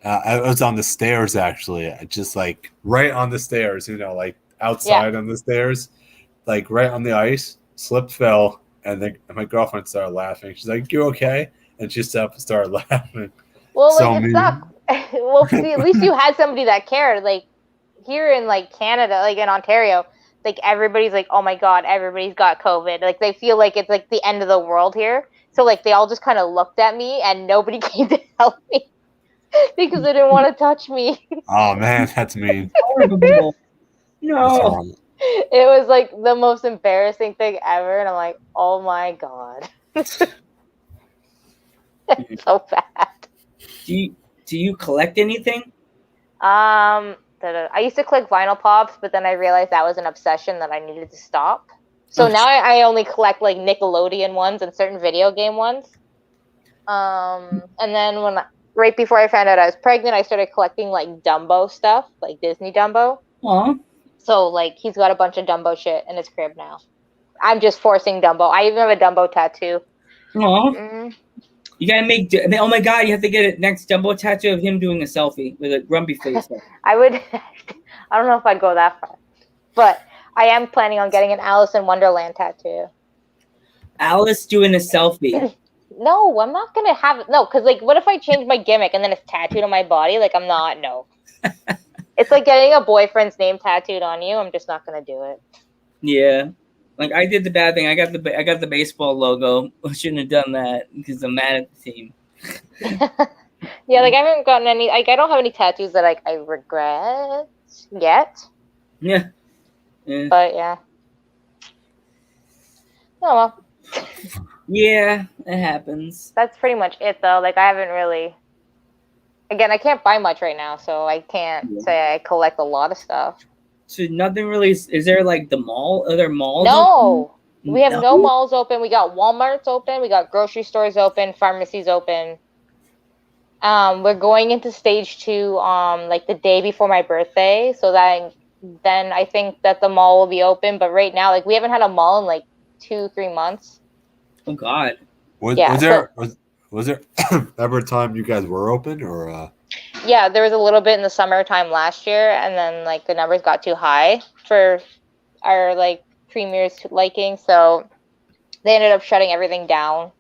I was on the stairs actually, just like right on the stairs, like outside on the stairs. like right on the ice, slipped, fell, and then my girlfriend started laughing. She's like, "You okay?" And she stopped and started laughing. Well, So like it mean. sucked. Well, see, at least you had somebody that cared. Like here in like Canada, like in Ontario, like everybody's like, oh my god, everybody's got COVID. Like they feel like it's like the end of the world here. So like they all just kind of looked at me and nobody came to help me because they didn't want to touch me. Oh man, that's mean. Horrible. That's No. horrible. It was like the most embarrassing thing ever, and I'm like, oh my god, it's so bad. Do you collect anything? I used to collect vinyl pops, but then I realized that was an obsession that I needed to stop. So now I only collect like Nickelodeon ones and certain video game ones. And then right before I found out I was pregnant, I started collecting like Dumbo stuff, like Disney Dumbo. Aw. So like he's got a bunch of Dumbo shit in his crib now. I'm just forcing Dumbo. I even have a Dumbo tattoo. Aw. Mm. You gotta make. Oh my god! You have to get a next Dumbo tattoo of him doing a selfie with a grumpy face. I would. I don't know if I'd go that far, but I am planning on getting an Alice in Wonderland tattoo. Alice doing a selfie. No, I'm not gonna have it. No, because like, what if I change my gimmick and then it's tattooed on my body? Like, I'm not. No. It's like getting a boyfriend's name tattooed on you. I'm just not gonna do it. Yeah, like I did the bad thing. I got the baseball logo. I shouldn't have done that because I'm mad at the team. Yeah, like I haven't gotten any. Like I don't have any tattoos that like I regret yet. Yeah. But yeah. Oh well. Yeah, it happens. That's pretty much it though. Like I haven't really. Again, I can't buy much right now, so I can't say I collect a lot of stuff. So nothing really. Is there like the mall? Are there malls? No, open? we have no malls open. We got Walmart's open. We got grocery stores open. Pharmacies open. We're going into stage 2 like the day before my birthday, so that then I think that the mall will be open. But right now, like we haven't had a mall in like 2-3 months. Oh God. Was there ever a time you guys were open or? Yeah, there was a little bit in the summertime last year, and then like the numbers got too high for our like premier's liking, so they ended up shutting everything down.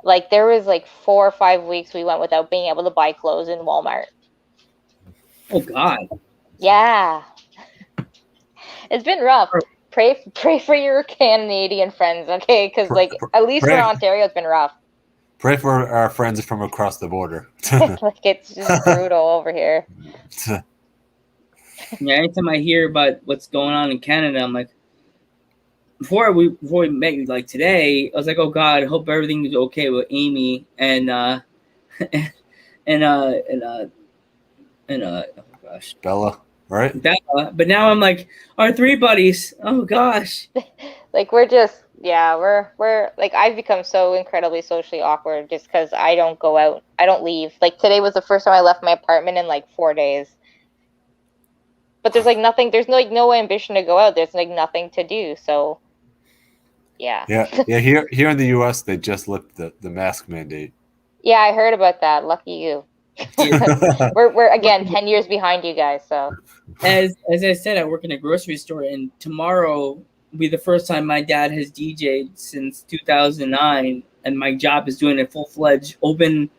Like there was like 4 or 5 weeks we went without being able to buy clothes in Walmart. Oh God. Yeah, it's been rough. Pray for your Canadian friends, okay? Because like at least for Ontario, it's been rough. Pray for our friends from across the border. Like it's just brutal over here. Yeah, anytime I hear about what's going on in Canada, I'm like, before we met, like today, I was like, oh God, I hope everything is okay with Amy and oh gosh, Bella, right? Bella. But now I'm like, our 3 buddies. Oh gosh. Like we're like I've become so incredibly socially awkward just because I don't go out. I don't leave. Like today was the first time I left my apartment in like 4 days. But there's like nothing. There's no ambition to go out. There's like nothing to do. So, yeah. Yeah. Here in the U.S., they just lifted the mask mandate. Yeah, I heard about that. Lucky you. we're again 10 years behind you guys. So, as I said, I work in a grocery store, and tomorrow will be the first time my dad has DJ'd since 2009, and my job is doing a full-fledged open.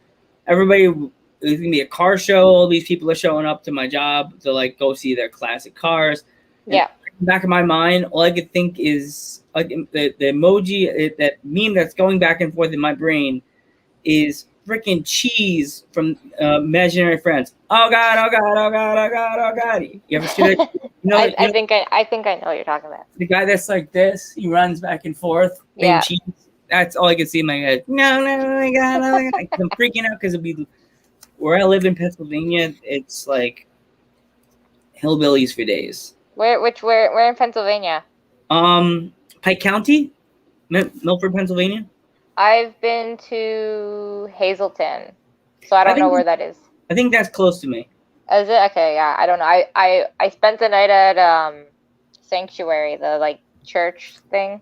Everybody. There's gonna be a car show. All these people are showing up to my job to like go see their classic cars. Yeah. In the back of my mind, all I could think is like the emoji, that meme that's going back and forth in my brain is freaking cheese from Imaginary Friends. Oh God! Oh God! Oh God! Oh God! Oh God! You ever see that? I think I know what you're talking about. The guy that's like this, he runs back and forth. Yeah. Cheese. That's all I can see in my head. No, oh my God! Oh my God! I'm freaking out because it'll be. Where I live in Pennsylvania, it's like hillbillies for days. Where in Pennsylvania? Pike County, Milford, Pennsylvania. I've been to Hazelton, so I don't know where that is. I think that's close to me. Is it? Okay, yeah, I don't know. I spent the night at Sanctuary, the like church thing.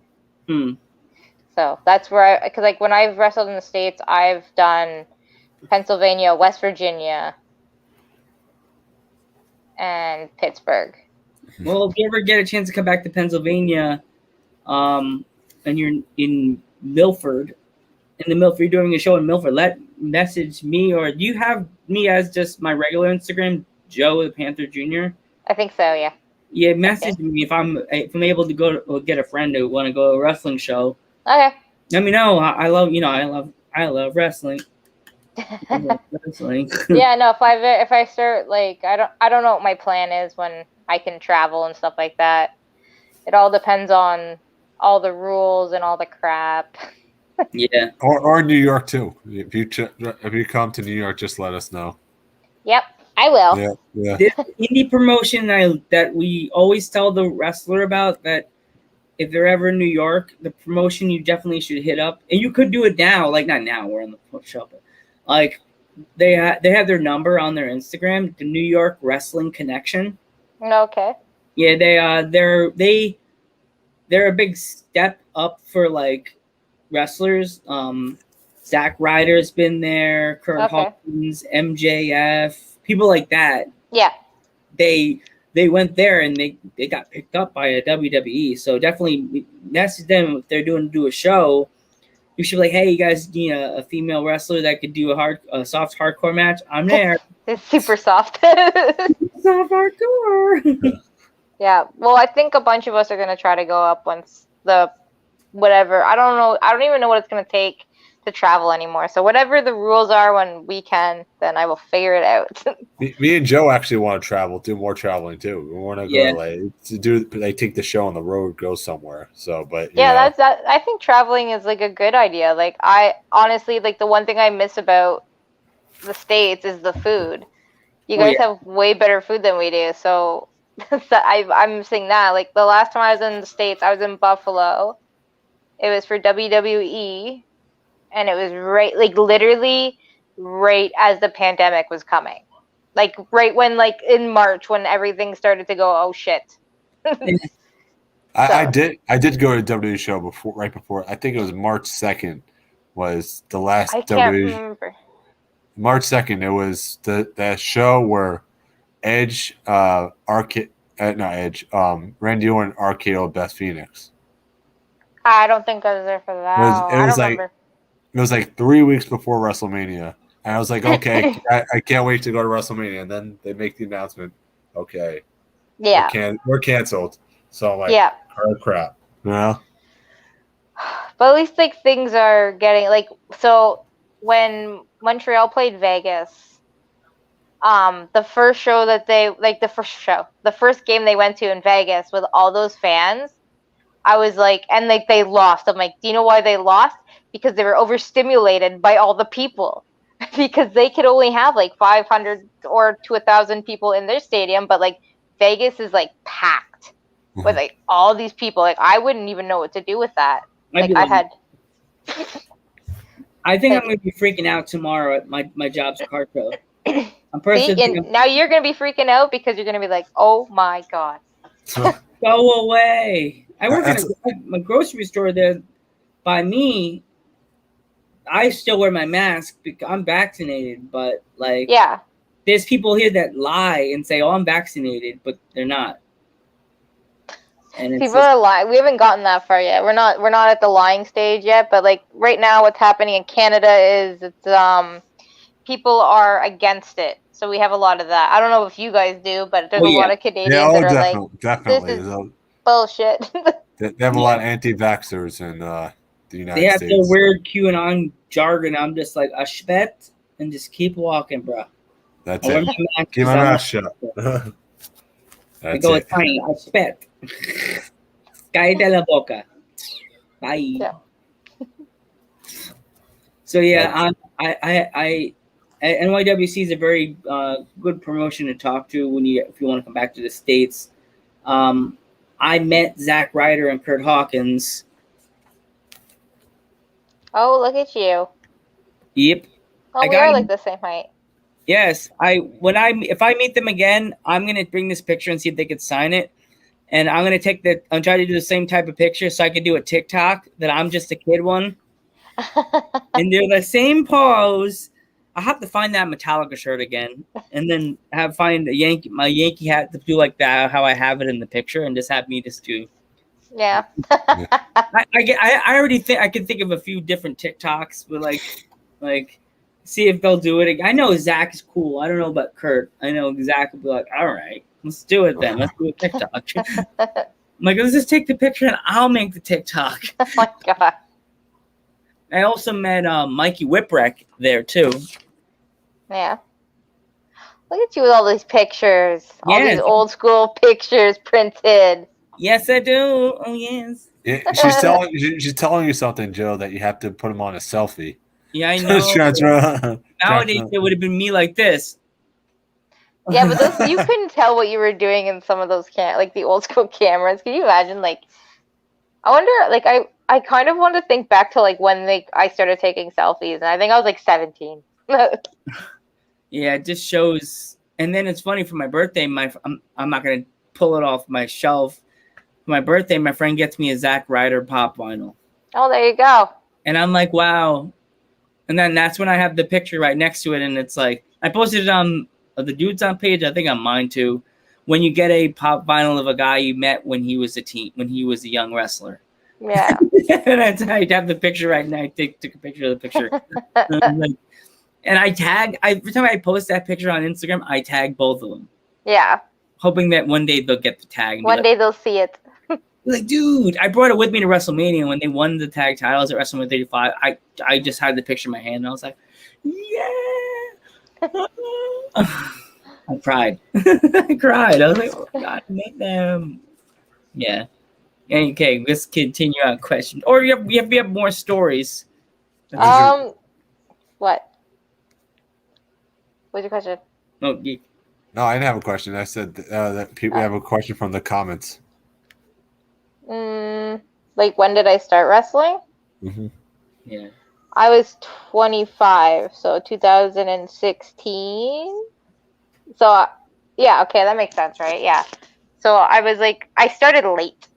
So that's where because like when I've wrestled in the States, I've done Pennsylvania, West Virginia, and Pittsburgh. Well, if you ever get a chance to come back to Pennsylvania, and you're in Milford, you're doing a show in Milford, message me, or do you have me as just my regular Instagram, Joe the Panther Jr.? I think so, yeah. Yeah, message me if I'm able to go or get a friend who want to go to a wrestling show. Okay. Let me know. I love wrestling. Wrestling. Yeah, no, if I start, like, I don't know what my plan is when I can travel and stuff like that. It all depends on all the rules and all the crap. Yeah. Or New York too. If you come to New York, just let us know. Yep, I will. Yeah. This indie promotion that we always tell the wrestler about, that if they're ever in New York, the promotion you definitely should hit up, and you could do it now. Like, not now, we're in the show, but like they have their number on their Instagram, the New York Wrestling Connection. Okay. Yeah, they're a big step up for like wrestlers. Zack Ryder's been there, Kurt Hawkins, MJF, people like that. Yeah. They went there and they got picked up by a WWE. So definitely message them if they're do a show. You should be like, hey, you guys need a female wrestler that could do a soft hardcore match. I'm there. It's super soft. Soft hardcore. Yeah. Well, I think a bunch of us are gonna try to go up once the whatever. I don't know. I don't even know what it's gonna take to travel anymore. So whatever the rules are when we can, then I will figure it out. Me and Joe actually want to travel, do more traveling too. We want to go take the show on the road, go somewhere. So, but yeah, I think traveling is like a good idea. Like, I honestly, like, the one thing I miss about the States is the food. You guys have way better food than we do. So, I'm missing that. Like, the last time I was in the States, I was in Buffalo. It was for WWE. And it was literally right as the pandemic was coming. Like, right when, like, in March, when everything started to go, oh, shit. I did go to a WWE show right before. I think it was March 2nd was the last I can't remember. March 2nd, it was the show where Edge, Randy Orton, RKO Beth Phoenix. I don't think I was there for that. I don't remember. It was like 3 weeks before WrestleMania. And I was like, okay, I can't wait to go to WrestleMania. And then they make the announcement, okay, we're canceled. So I'm like, oh, crap. You know? But at least, like, things are getting, like, so when Montreal played Vegas, the first game they went to in Vegas with all those fans, I was like, and like they lost. I'm like, do you know why they lost? Because they were overstimulated by all the people. Because they could only have like 500 or to 1,000 people in their stadium, but like Vegas is like packed with like all these people. Like, I wouldn't even know what to do with that. I think I'm gonna be freaking out tomorrow at my job's car show. Now you're gonna be freaking out because you're gonna be like, oh my god. Go away. I work in a grocery store there by me. I still wear my mask because I'm vaccinated, but like, there's people here that lie and say, "Oh, I'm vaccinated," but they're not. And people are lying. We haven't gotten that far yet. We're not at the lying stage yet. But like right now, what's happening in Canada is people are against it. So we have a lot of that. I don't know if you guys do, but there's a lot of Canadians that are definitely. This is bullshit. They have a lot of anti-vaxxers in the United States. They have the weird QAnon jargon. I'm just like, a spet, and just keep walking, bro. That's it. Keep my mouth shut. I go tiny, a spet. Sky de la boca. Bye. Yeah. So I NYWC is a very good promotion to talk to if you want to come back to the States. I met Zack Ryder and Kurt Hawkins. Oh, look at you. Yep. Oh, we are like the same height. Yes. If I meet them again, I'm gonna bring this picture and see if they could sign it. And I'm gonna I'm trying to do the same type of picture so I could do a TikTok that I'm just a kid one. And do the same pose. I have to find that Metallica shirt again, and then find my Yankee hat to do like that, how I have it in the picture, and just have me just do Yeah. I already think I can think of a few different TikToks, but like see if they'll do it again. I know Zach is cool. I don't know about Kurt. I know Zach will be like, all right, let's do it then. Let's do a TikTok. I'm like, let's just take the picture and I'll make the TikTok. Oh my god. I also met Mikey Whipwreck there too. Yeah. Look at you with all these pictures. All Yes. these old school pictures printed. Yes, I do. Oh yes. Yeah, she's telling you something, Joe, that you have to put them on a selfie. Yeah, I know. Nowadays it would have been me like this. Yeah, but those you couldn't tell what you were doing in some of those like the old school cameras. Can you imagine? Like, I wonder. Like, I kind of want to think back to like when I started taking selfies, and I think I was like 17. Yeah, it just shows. And then it's funny for my birthday. I'm not gonna pull it off my shelf. For my birthday, my friend gets me a Zack Ryder pop vinyl. Oh, there you go. And I'm like, wow. And then that's when I have the picture right next to it, and it's like I posted it on the Dudes on page. I think on mine too. When you get a pop vinyl of a guy you met when he was a young wrestler. Yeah. And I have the picture right now. I took a picture of the picture. And I tag. Every time I post that picture on Instagram, I tag both of them. Yeah. Hoping that one day they'll get the tag. One day they'll see it. Like, dude, I brought it with me to WrestleMania when they won the tag titles at WrestleMania 35. I just had the picture in my hand and I was like, yeah. I cried. I cried. I was like, oh God, I made them. Yeah. Okay, let's continue on questions. Or we have more stories. What? What's your question? Oh, yeah. No, I didn't have a question. I said that people have a question from the comments. Like, when did I start wrestling? Mm-hmm. Yeah. I was 25, so 2016. So, yeah, okay, that makes sense, right? Yeah. So I started late.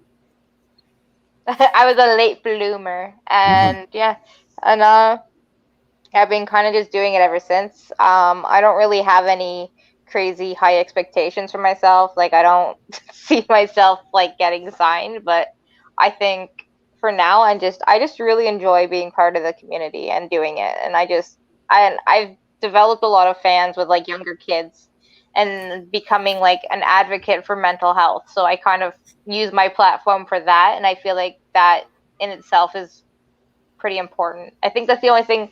I was a late bloomer, and yeah, and I've been kind of just doing it ever since. I don't really have any crazy high expectations for myself. Like, I don't see myself like getting signed, but I think for now I just really enjoy being part of the community and doing it. And I've developed a lot of fans with like younger kids and becoming like an advocate for mental health. So I kind of use my platform for that, and I feel like that in itself is pretty important. I think that's the only thing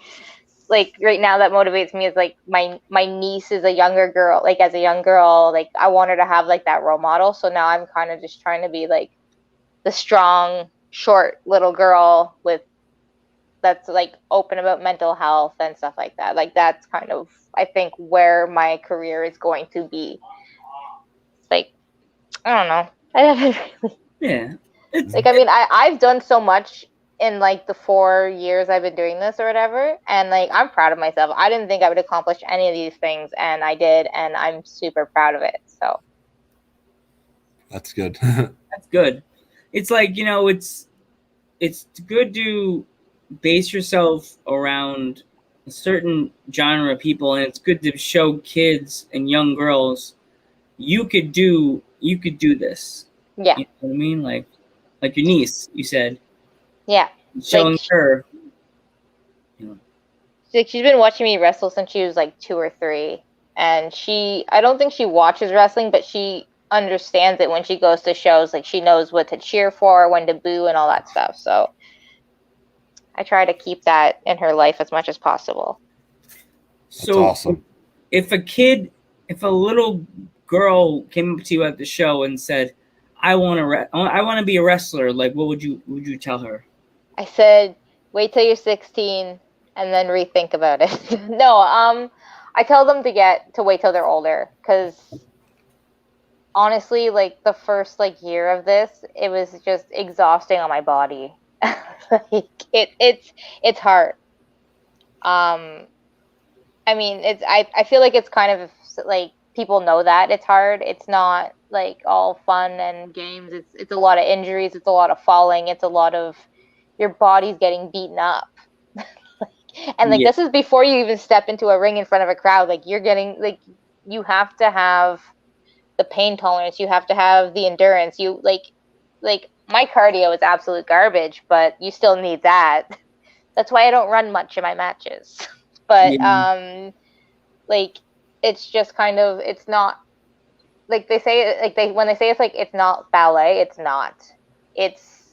like right now that motivates me is like my niece is a younger girl. Like, as a young girl, like I want her to have like that role model. So now I'm kind of just trying to be like the strong, short little girl that's like open about mental health and stuff like that. Like, that's kind of, I think, where my career is going to be. Like, I don't know. I haven't really. Yeah. Like, I mean, I've done so much in like the 4 years I've been doing this or whatever, and like I'm proud of myself. I didn't think I would accomplish any of these things, and I did, and I'm super proud of it. So that's good. That's good. It's like, you know, it's good to base yourself around a certain genre of people, and it's good to show kids and young girls you could do this. yeah, You know what I mean? Like your niece, you said. yeah. Showing like, her. Like, she's been watching me wrestle since she was like 2 or 3, and I don't think she watches wrestling, but she understands it when she goes to shows. Like, she knows what to cheer for, when to boo, and all that stuff. So I try to keep that in her life as much as possible. That's awesome. If a little girl came up to you at the show and said, I want to be a wrestler, like, what would you tell her? I said, wait till you're 16 and then rethink about it. No, I tell them to wait till they're older, because honestly, like, the first like year of this, it was just exhausting on my body. Like, it's hard. I mean, I feel like it's kind of like people know that it's hard. It's not like all fun and games. It's a lot of injuries. It's a lot of falling. It's a lot of your body's getting beaten up. And like, this is before you even step into a ring in front of a crowd. Like, you're getting, like, you have to have the pain tolerance. You have to have the endurance. You like my cardio is absolute garbage, but you still need that. That's why I don't run much in my matches. But like it's just kind of, it's not like they say, like when they say it's like it's not ballet, it's not. It's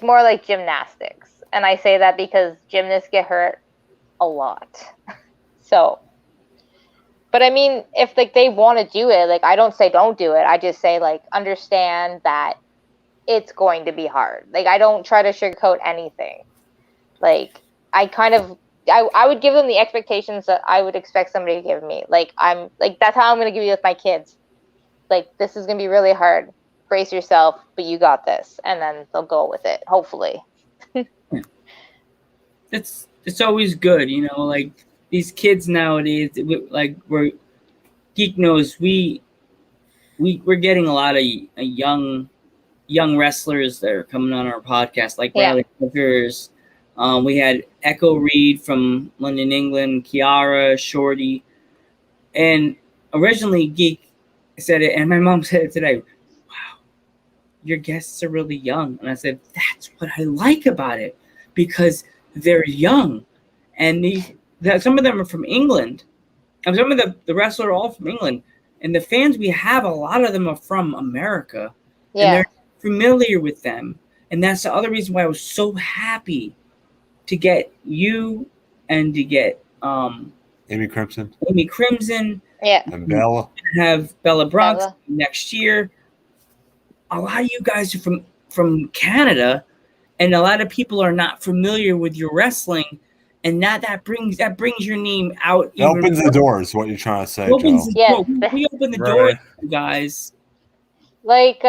more like gymnastics, and I say that because gymnasts get hurt a lot. So, but I mean, if like they want to do it, like I don't say don't do it. I just say like understand that it's going to be hard. Like I don't try to sugarcoat anything. Like I kind of I would give them the expectations that I would expect somebody to give me. Like I'm like that's how I'm going to give you with my kids. Like this is going to be really hard. Brace yourself, but you got this, and then they'll go with it. Hopefully. It's always good, like these kids nowadays. Like we're Geek knows we're getting a lot of young wrestlers that are coming on our podcast, like Riley Clippers. We had Echo Reed from London, England, Kiara, Shorty, and originally Geek said it, and my mom said it today. Wow, your guests are really young, and I said that's what I like about it because they're young, and some of them are from England, and some of the wrestlers are all from England, and the fans we have, a lot of them are from America, and they're familiar with them, and that's the other reason why I was so happy to get you and to get Amy Crimson, and Bella, have Bella Bronx next year. A lot of you guys are from Canada, and a lot of people are not familiar with your wrestling, and that brings your name out. It opens the doors. What you're trying to say, Joe? We open the door, you guys. Like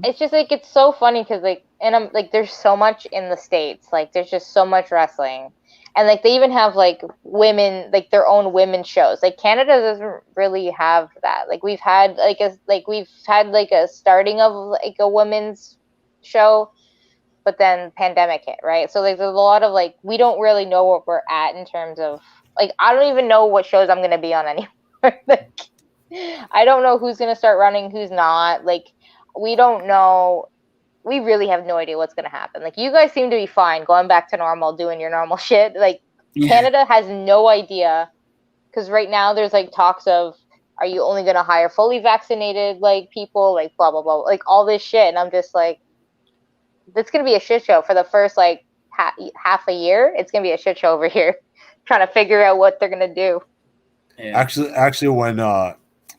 it's just like it's so funny because like, and I'm like, there's so much in the States. Like there's just so much wrestling, and like they even have like women, like their own women's shows. Like Canada doesn't really have that. Like we've had like a starting of like a women's show, but then pandemic hit, right? So like there's a lot of like we don't really know what we're at in terms of like I don't even know what shows I'm gonna be on anymore. Like I don't know who's gonna start running, who's not. Like we don't know. We really have no idea what's gonna happen. Like you guys seem to be fine, going back to normal, doing your normal shit. Like Canada has no idea because right now there's like talks of are you only gonna hire fully vaccinated like people, like blah blah blah, like all this shit, and I'm just like. It's going to be a shit show for the first like half a year. It's going to be a shit show over here trying to figure out what they're going to do. Yeah. Actually, when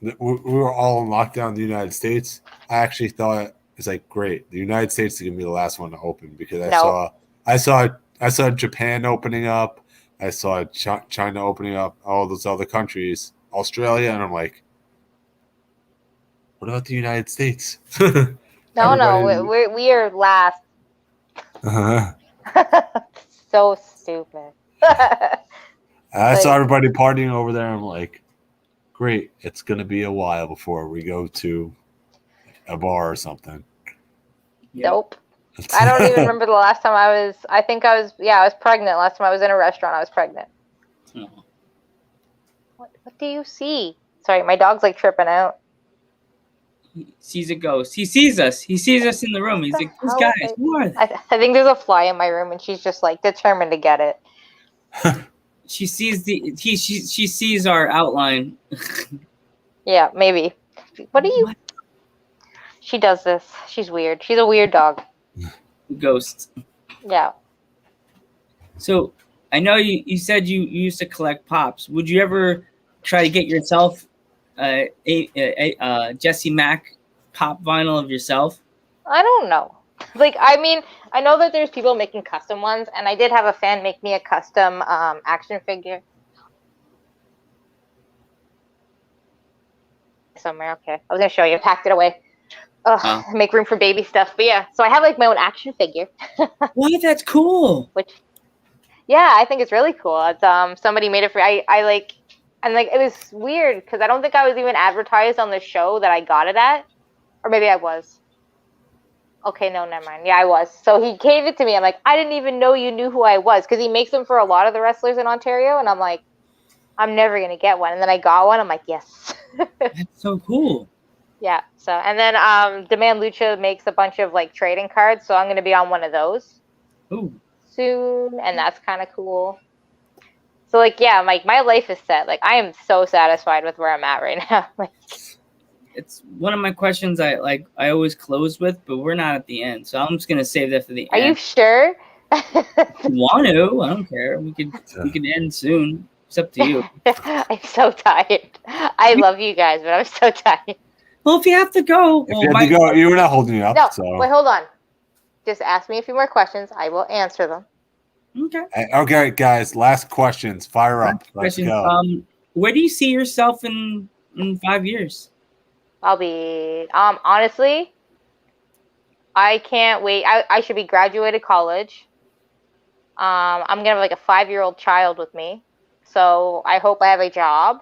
we were all in lockdown in the United States, I actually thought it's like great. The United States is going to be the last one to open because I saw Japan opening up. I saw China opening up, all those other countries, Australia, and I'm like, what about the United States? No, we are last. So stupid. I saw everybody partying over there. I'm like, great. It's going to be a while before we go to a bar or something. Nope. I don't even remember the last time I was pregnant. Last time I was in a restaurant, I was pregnant. Oh. What do you see? Sorry, my dog's like tripping out. He sees a ghost. He sees us. He sees us in the room. He's like, "These guys, who are they?" I think there's a fly in my room, and she's just like determined to get it. She sees she sees our outline. Yeah, maybe. What do you? What? She does this. She's weird. She's a weird dog. Ghosts. Yeah. So I know you said you used to collect pops. Would you ever try to get yourself a Jessie Mack pop vinyl of yourself? I don't know. Like, I mean, I know that there's people making custom ones, and I did have a fan make me a custom action figure. Somewhere, okay. I was gonna show you. I packed it away. Make room for baby stuff. But yeah, so I have like my own action figure. What? That's cool. Yeah, I think it's really cool. It's somebody made it for I like. And like it was weird because I don't think I was even advertised on the show that I got it at, or maybe I was. Okay, no, never mind. Yeah, I was. So he gave it to me. I'm like, I didn't even know you knew who I was because he makes them for a lot of the wrestlers in Ontario, and I'm like, I'm never gonna get one. And then I got one. I'm like, yes. That's so cool. Yeah. So and then Demand Lucha makes a bunch of like trading cards, so I'm gonna be on one of those Ooh. soon, and that's kind of cool. So like yeah, like my life is set. Like I am so satisfied with where I'm at right now. Like It's one of my questions I always close with, but we're not at the end, so I'm just gonna save that for the are you end. sure? If you want to, I don't care. We could end soon. It's up to you. I'm so tired. I love you guys, but I'm so tired. Well, if you have to go, If you had to go, you were not holding it up. No, So wait, hold on. Just ask me a few more questions. I will answer them. okay. okay, guys. Last questions. Fire up. Let's Questions. go. Where do you see yourself in 5 years? I'll be honestly, I can't wait. I should be graduated college. I'm gonna have like a 5-year-old child with me, so I hope I have a job.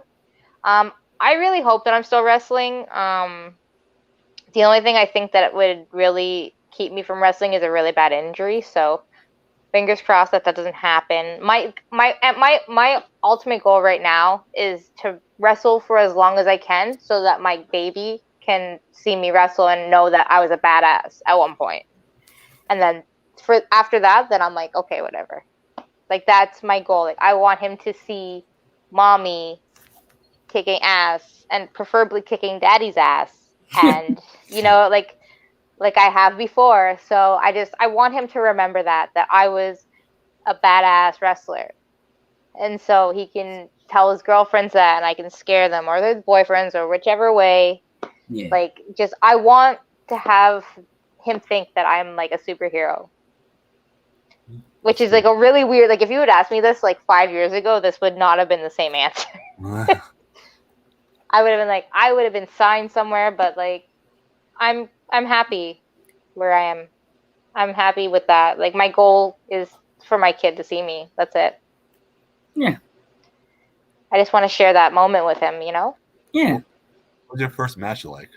I really hope that I'm still wrestling. The only thing I think that would really keep me from wrestling is a really bad injury. So fingers crossed that that doesn't happen. My ultimate goal right now is to wrestle for as long as I can, so that my baby can see me wrestle and know that I was a badass at one point. And then for after that, then I'm like, okay, whatever. Like that's my goal. Like I want him to see mommy kicking ass and preferably kicking daddy's ass, and you know, like I have before. So I want him to remember that I was a badass wrestler. And so he can tell his girlfriends that, and I can scare them or their boyfriends or whichever way. Yeah. Like just I want to have him think that I'm like a superhero. Which is like a really weird, like if you had asked me this like 5 years ago, this would not have been the same answer. I would have been signed somewhere, but like I'm happy where I am. I'm happy with that. Like my goal is for my kid to see me. That's it. Yeah. I just want to share that moment with him, you know? Yeah. What was your first match like?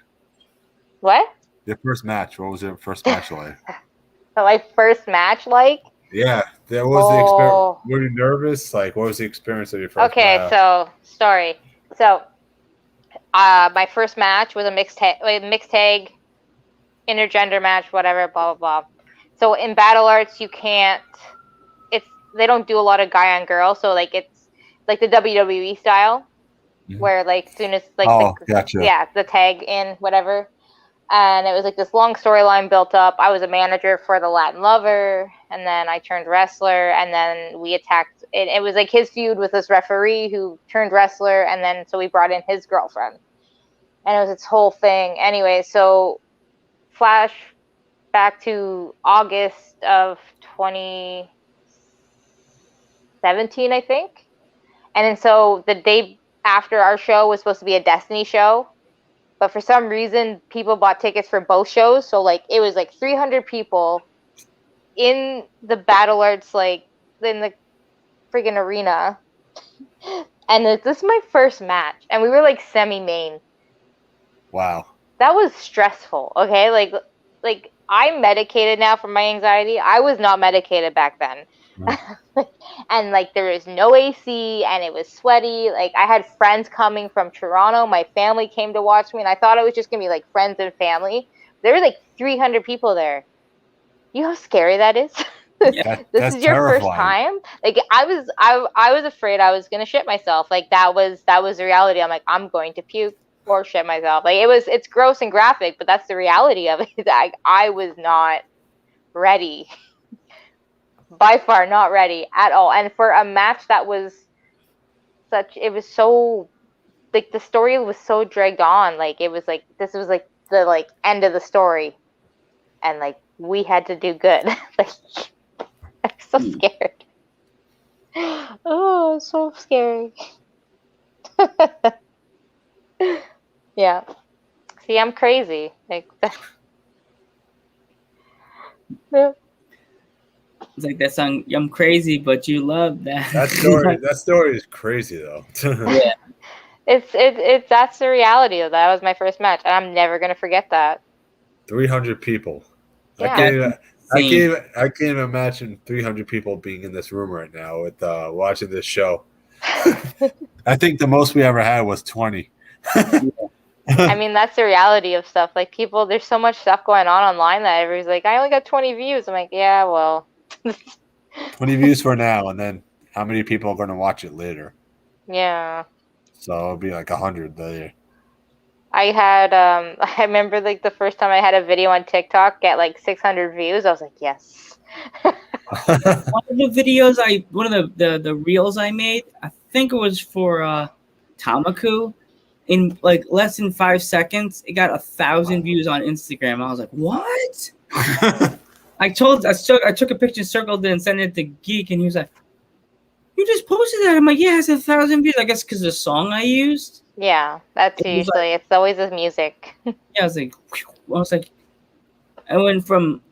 What? Your first match. What was your first match like? So my first match, like? Yeah. That was the experience. Were you nervous? Like, what was the experience of your first match? Okay, so story. So my first match was a mixed tag, intergender match, whatever, blah blah blah. So in battle arts, you can't. They don't do a lot of guy on girl, so like it's like the WWE style, where like soon as like gotcha. the tag in whatever, and it was like this long storyline built up. I was a manager for the Latin Lover, and then I turned wrestler, and then we attacked. It was like his feud with this referee who turned wrestler, and then so we brought in his girlfriend, and it was its whole thing. Anyway, so flash back to August of 2017, I think. And then so the day after our show was supposed to be a Destiny show, but for some reason people bought tickets for both shows. So like it was like 300 people in the Battle Arts, like in the freaking arena. And this is my first match, and we were like semi-main. Wow. That was stressful. Okay, like I'm medicated now for my anxiety. I was not medicated back then. And like there was no AC and it was sweaty. Like I had friends coming from Toronto. My family came to watch me, and I thought it was just gonna be like friends and family. There were like 300 people there. You know how scary that is? Yeah, this is your terrifying. first time. Like I was afraid I was gonna shit myself. Like that was the reality. I'm like, I'm going to puke or shit myself. Like it's gross and graphic, but that's the reality of it. I was not ready. By far not ready at all. And for a match that was it was so, like the story was so dragged on. Like it was like, this was like the like end of the story. And like we had to do good. Like I'm so scared. Oh, it's so scary. Yeah. See, I'm crazy. Like yeah. It's like that song, I'm crazy, but you love that. That story is crazy though. Yeah. It's that's the reality of that. That was my first match, and I'm never gonna forget that. 300 people. Yeah. I can't even imagine 300 people being in this room right now with watching this show. I think the most we ever had was 20. I mean, that's the reality of stuff. Like people, there's so much stuff going on online that everybody's like, I only got 20 views. I'm like, yeah, well, 20 views for now, and then how many people are going to watch it later? yeah. So it'll be like 100 later. I had I remember like the first time I had a video on TikTok get like 600 views. I was like, yes. One of the videos one of the reels I made, I think it was for Tamaku. In like less than 5 seconds, it got 1,000 views on Instagram. I was like, what? I took a picture, circled it, and sent it to Geek, and he was like, "You just posted that?" I'm like, "Yeah, it's 1,000 views. I guess because the song I used." Yeah, that's It was usually it's always the music. Yeah, I was like, I went from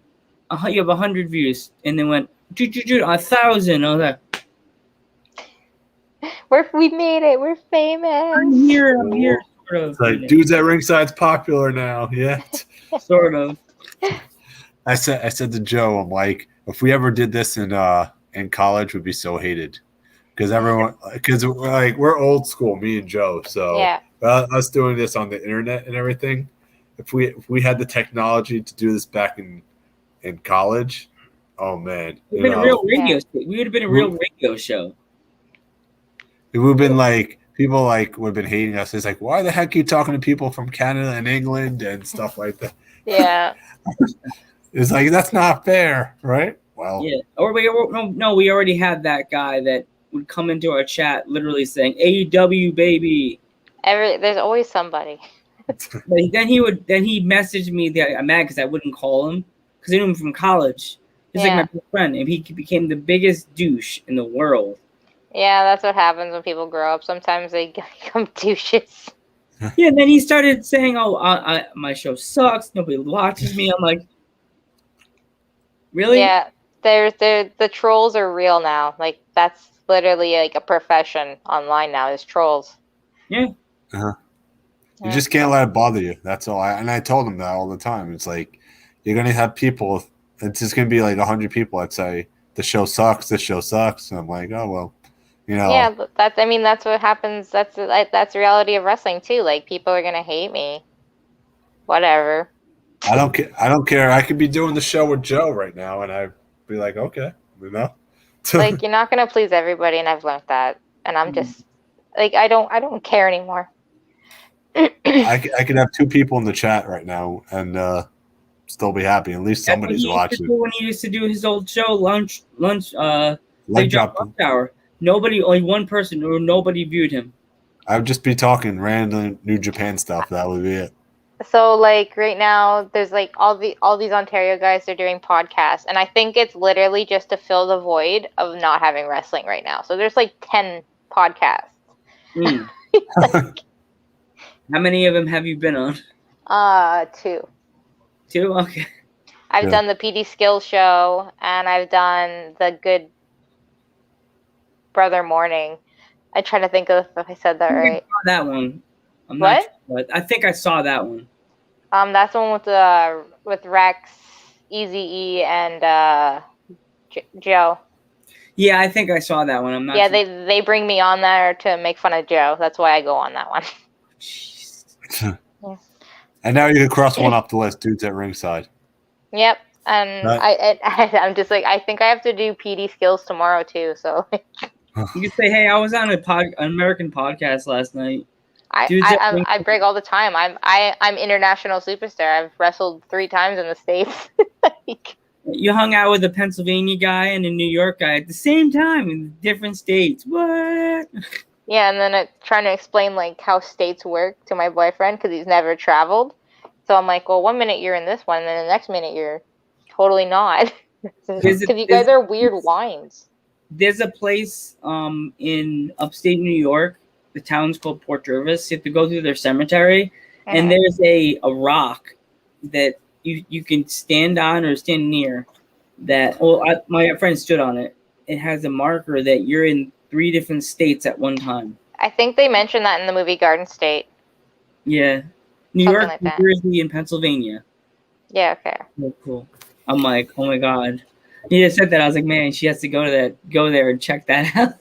you have 100 views, and then went 1,000. I was like, We made it. We're famous. I'm here, sort of. It's like dudes at ringside's popular now. Yeah, Sort of. I said to Joe, I'm like, if we ever did this in college, we'd be so hated because we're old school, me and Joe. So Yeah. us doing this on the internet and everything, if we had the technology to do this back in college, oh man, We'd been a real radio. We would have been a real radio show. It would have been like people like would have been hating us. It's like, why the heck are you talking to people from Canada and England and stuff like that? Yeah. It's like that's not fair, right? Well, yeah. Or we already had that guy that would come into our chat literally saying AEW baby. There's always somebody. But then he messaged me that I'm mad because I wouldn't call him because I knew him from college. He's like my best friend, and he became the biggest douche in the world. Yeah, that's what happens when people grow up. Sometimes they become douches. Yeah, and then he started saying, "Oh, my show sucks. Nobody watches me." I'm like, really? Yeah, the trolls are real now. Like that's literally like a profession online now. Is trolls. Yeah. Uh-huh. You just can't let it bother you. That's all. I told him that all the time. It's like you're gonna have people. It's just gonna be like 100 people that say the show sucks. The show sucks. And I'm like, oh well, you know. Yeah, that's what happens. That's the reality of wrestling too. Like people are gonna hate me. Whatever. I don't care. I could be doing the show with Joe right now, and I'd be like, okay, you know. Like you're not gonna please everybody, and I've learned that. And I'm just like I don't care anymore. I could have 2 people in the chat right now and still be happy. At least somebody's watching. When he used to do his old show, lunch hour. Only one person, or nobody viewed him. I would just be talking random New Japan stuff. That would be it. So like right now, there's like all these Ontario guys. They're doing podcasts, and I think it's literally just to fill the void of not having wrestling right now. So there's like 10 podcasts. Like, how many of them have you been on? 2. 2? Okay. I've done the PD Skills show, and I've done the Good Brother Morning. I try to think of if I said that right. I saw that one. I think I saw that one. That's the one with Rex, Eazy-E, and Joe. Yeah, I think I saw that one. I'm not. Yeah, they bring me on there to make fun of Joe. That's why I go on that one. And now you can cross one off the list, dudes at ringside. Yep, and I'm just like I think I have to do PD Skills tomorrow too. So you can say, "Hey, I was on an American podcast last night." I break all the time. I'm international superstar. I've wrestled 3 times in the States. You hung out with a Pennsylvania guy and a New York guy at the same time in different states. What? Yeah, and then trying to explain like how states work to my boyfriend because he's never traveled. So I'm like, well, 1 minute you're in this one, and then the next minute you're totally not. Because you guys are weird lines. There's a place in upstate New York. The town's called Port Jervis. You have to go through their cemetery, and there's a rock that you can stand on or stand near. My friend stood on it. It has a marker that you're in 3 different states at one time. I think they mentioned that in the movie Garden State. Yeah. New York, like New Jersey, and Pennsylvania. Yeah, okay. Oh, cool. I'm like, oh my God. He just said that. I was like, man, she has to go there and check that out.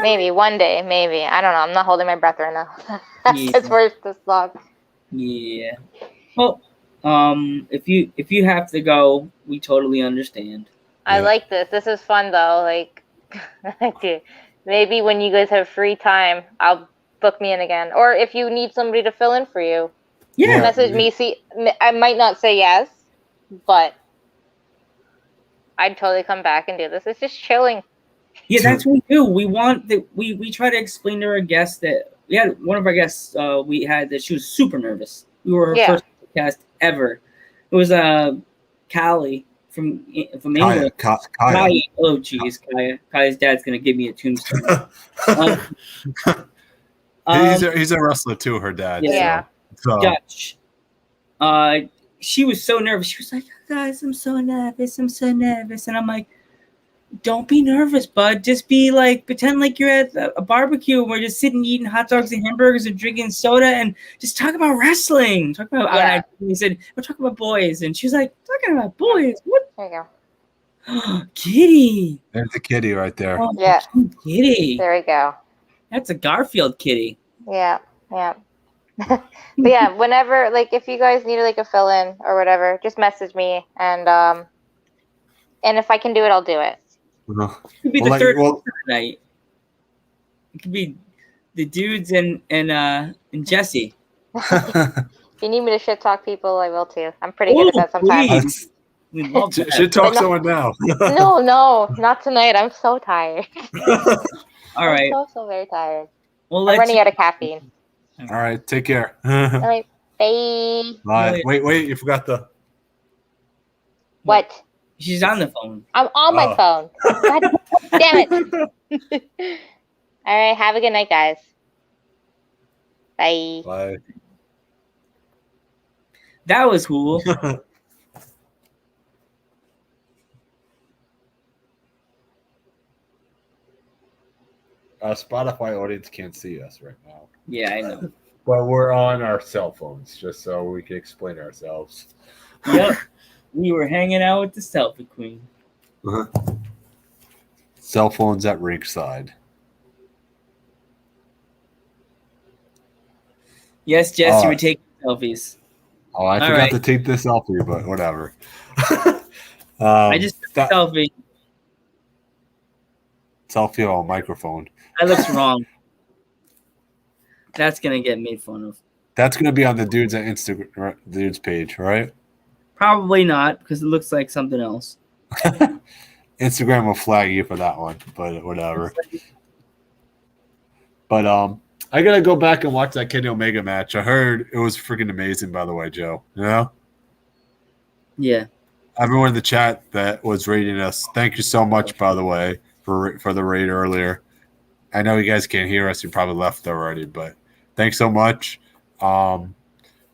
Maybe one day, maybe. I don't know. I'm not holding my breath right now. That's worth this long. Yeah. Well, if you have to go, we totally understand. I Yeah. like this. This is fun though. Like, maybe when you guys have free time, I'll book me in again. Or if you need somebody to fill in for you, Yeah. message me. See, I might not say yes, but I'd totally come back and do this. It's just chilling. Yeah, that's what we do. We want that. We try to explain to our guests that we had one of our guests. We had that she was super nervous. We were her Yeah. first podcast ever. It was Callie from England. Kaya. Kaya. Oh, geez, Kaya. Kaya's dad's gonna give me a tombstone. He's a wrestler too. Her dad. Yeah. So. Dutch. She was so nervous. She was like, "Guys, I'm so nervous. I'm so nervous." And I'm like, "Don't be nervous, bud. Just be like, pretend like you're at a barbecue and we're just sitting eating hot dogs and hamburgers and drinking soda and just talk about wrestling. Talk about." Yeah. He said, "We're talking about boys," and she was like, "Talking about boys? What?" There you go. Kitty. There's a kitty right there. Oh, Yeah. cute kitty. There we go. That's a Garfield kitty. Yeah. Yeah. But yeah, whenever, like, if you guys need like a fill in or whatever, just message me, and if I can do it, I'll do it. Uh-huh. It could be Well, the like, third well- night. It could be the dudes and Jessie. If you need me to shit talk people, I will too. I'm pretty good at that sometimes. Please. We love that. Should talk No. someone now. No, not tonight. I'm so tired. All right. I'm so very tired. We'll I'm let running you. out of caffeine. All right, take care. All right, bye. Bye. Wait, you forgot the. What? She's on the phone. I'm on my Oh. phone. God damn it. All right, have a good night, guys. Bye. Bye. That was cool. Our Spotify audience can't see us right now. Yeah, I know. But we're on our cell phones just so we can explain ourselves. Yep. We were hanging out with the selfie queen. Cell phones at ringside. Yes, Jess, you Oh. were taking selfies. Oh, I forgot right. to take this selfie, but whatever. I just took a that selfie. selfie on microphone. That looks wrong. That's gonna get made fun of. That's gonna be on the dudes at Instagram dudes page, right? Probably not, because it looks like something else. Instagram will flag you for that one, but whatever. But I gotta go back and watch that Kenny Omega match. I heard it was freaking amazing, by the way, Joe. You know? Yeah. Everyone in the chat that was rating us, thank you so much, by the way, for the rate earlier. I know you guys can't hear us; you probably left already, but thanks so much.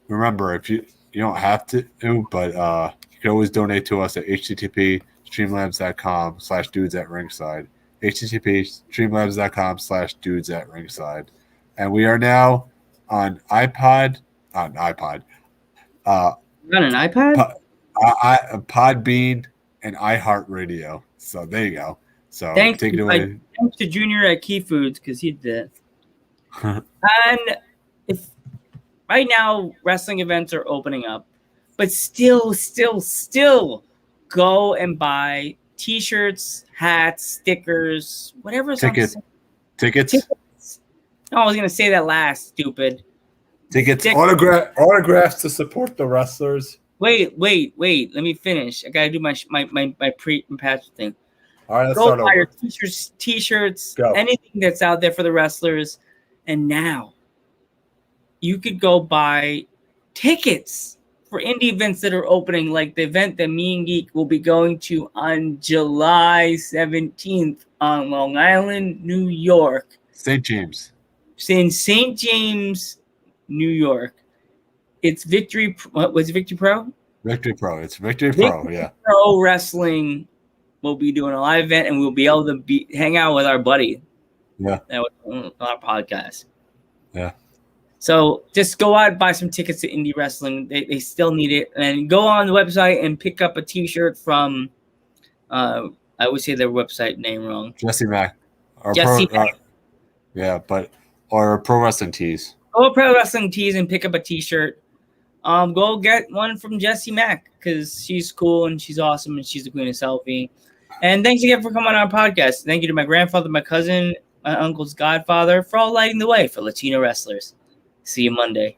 Remember, if you don't have to, but you can always donate to us at http://streamlabs.com/dudes@ringside. http://streamlabs.com/dudes@ringside. And we are now on iPod. On iPod. You got an iPad? Podbean and iHeartRadio. So there you go. So Thanks take it away. Thanks to Junior at Key Foods because he did that. And if right now wrestling events are opening up, but still go and buy t-shirts, hats, stickers, whatever's Tickets. on Tickets. No, I was gonna say that last, stupid. Tickets. Stick- Autographs to support the wrestlers. Wait. Let me finish. I gotta do my pre-patch thing. All right, let's Go start buy your over. t-shirts, Go. anything that's out there for the wrestlers. And now you could go buy tickets for indie events that are opening, like the event that me and Geek will be going to on July 17th on Long Island, New York. St. James. In St. James, New York. It's Victory. What was it, Victory Pro? Victory Pro. It's Victory Pro, Victory yeah. Pro Wrestling will be doing a live event, and we'll be able to hang out with our buddy. Yeah. On our podcast. Yeah. So just go out and buy some tickets to indie wrestling. They still need it. And go on the website and pick up a t-shirt from I always say their website name wrong. Jessie Mack. Or Jessie Mack. yeah, or Pro Wrestling Tees. Go to Pro Wrestling Tees and pick up a t-shirt. go get one from Jessie Mack because she's cool and she's awesome and she's the queen of selfie. And thanks again for coming on our podcast. Thank you to my grandfather, my cousin, my uncle's godfather for all lighting the way for Latino wrestlers. See you Monday.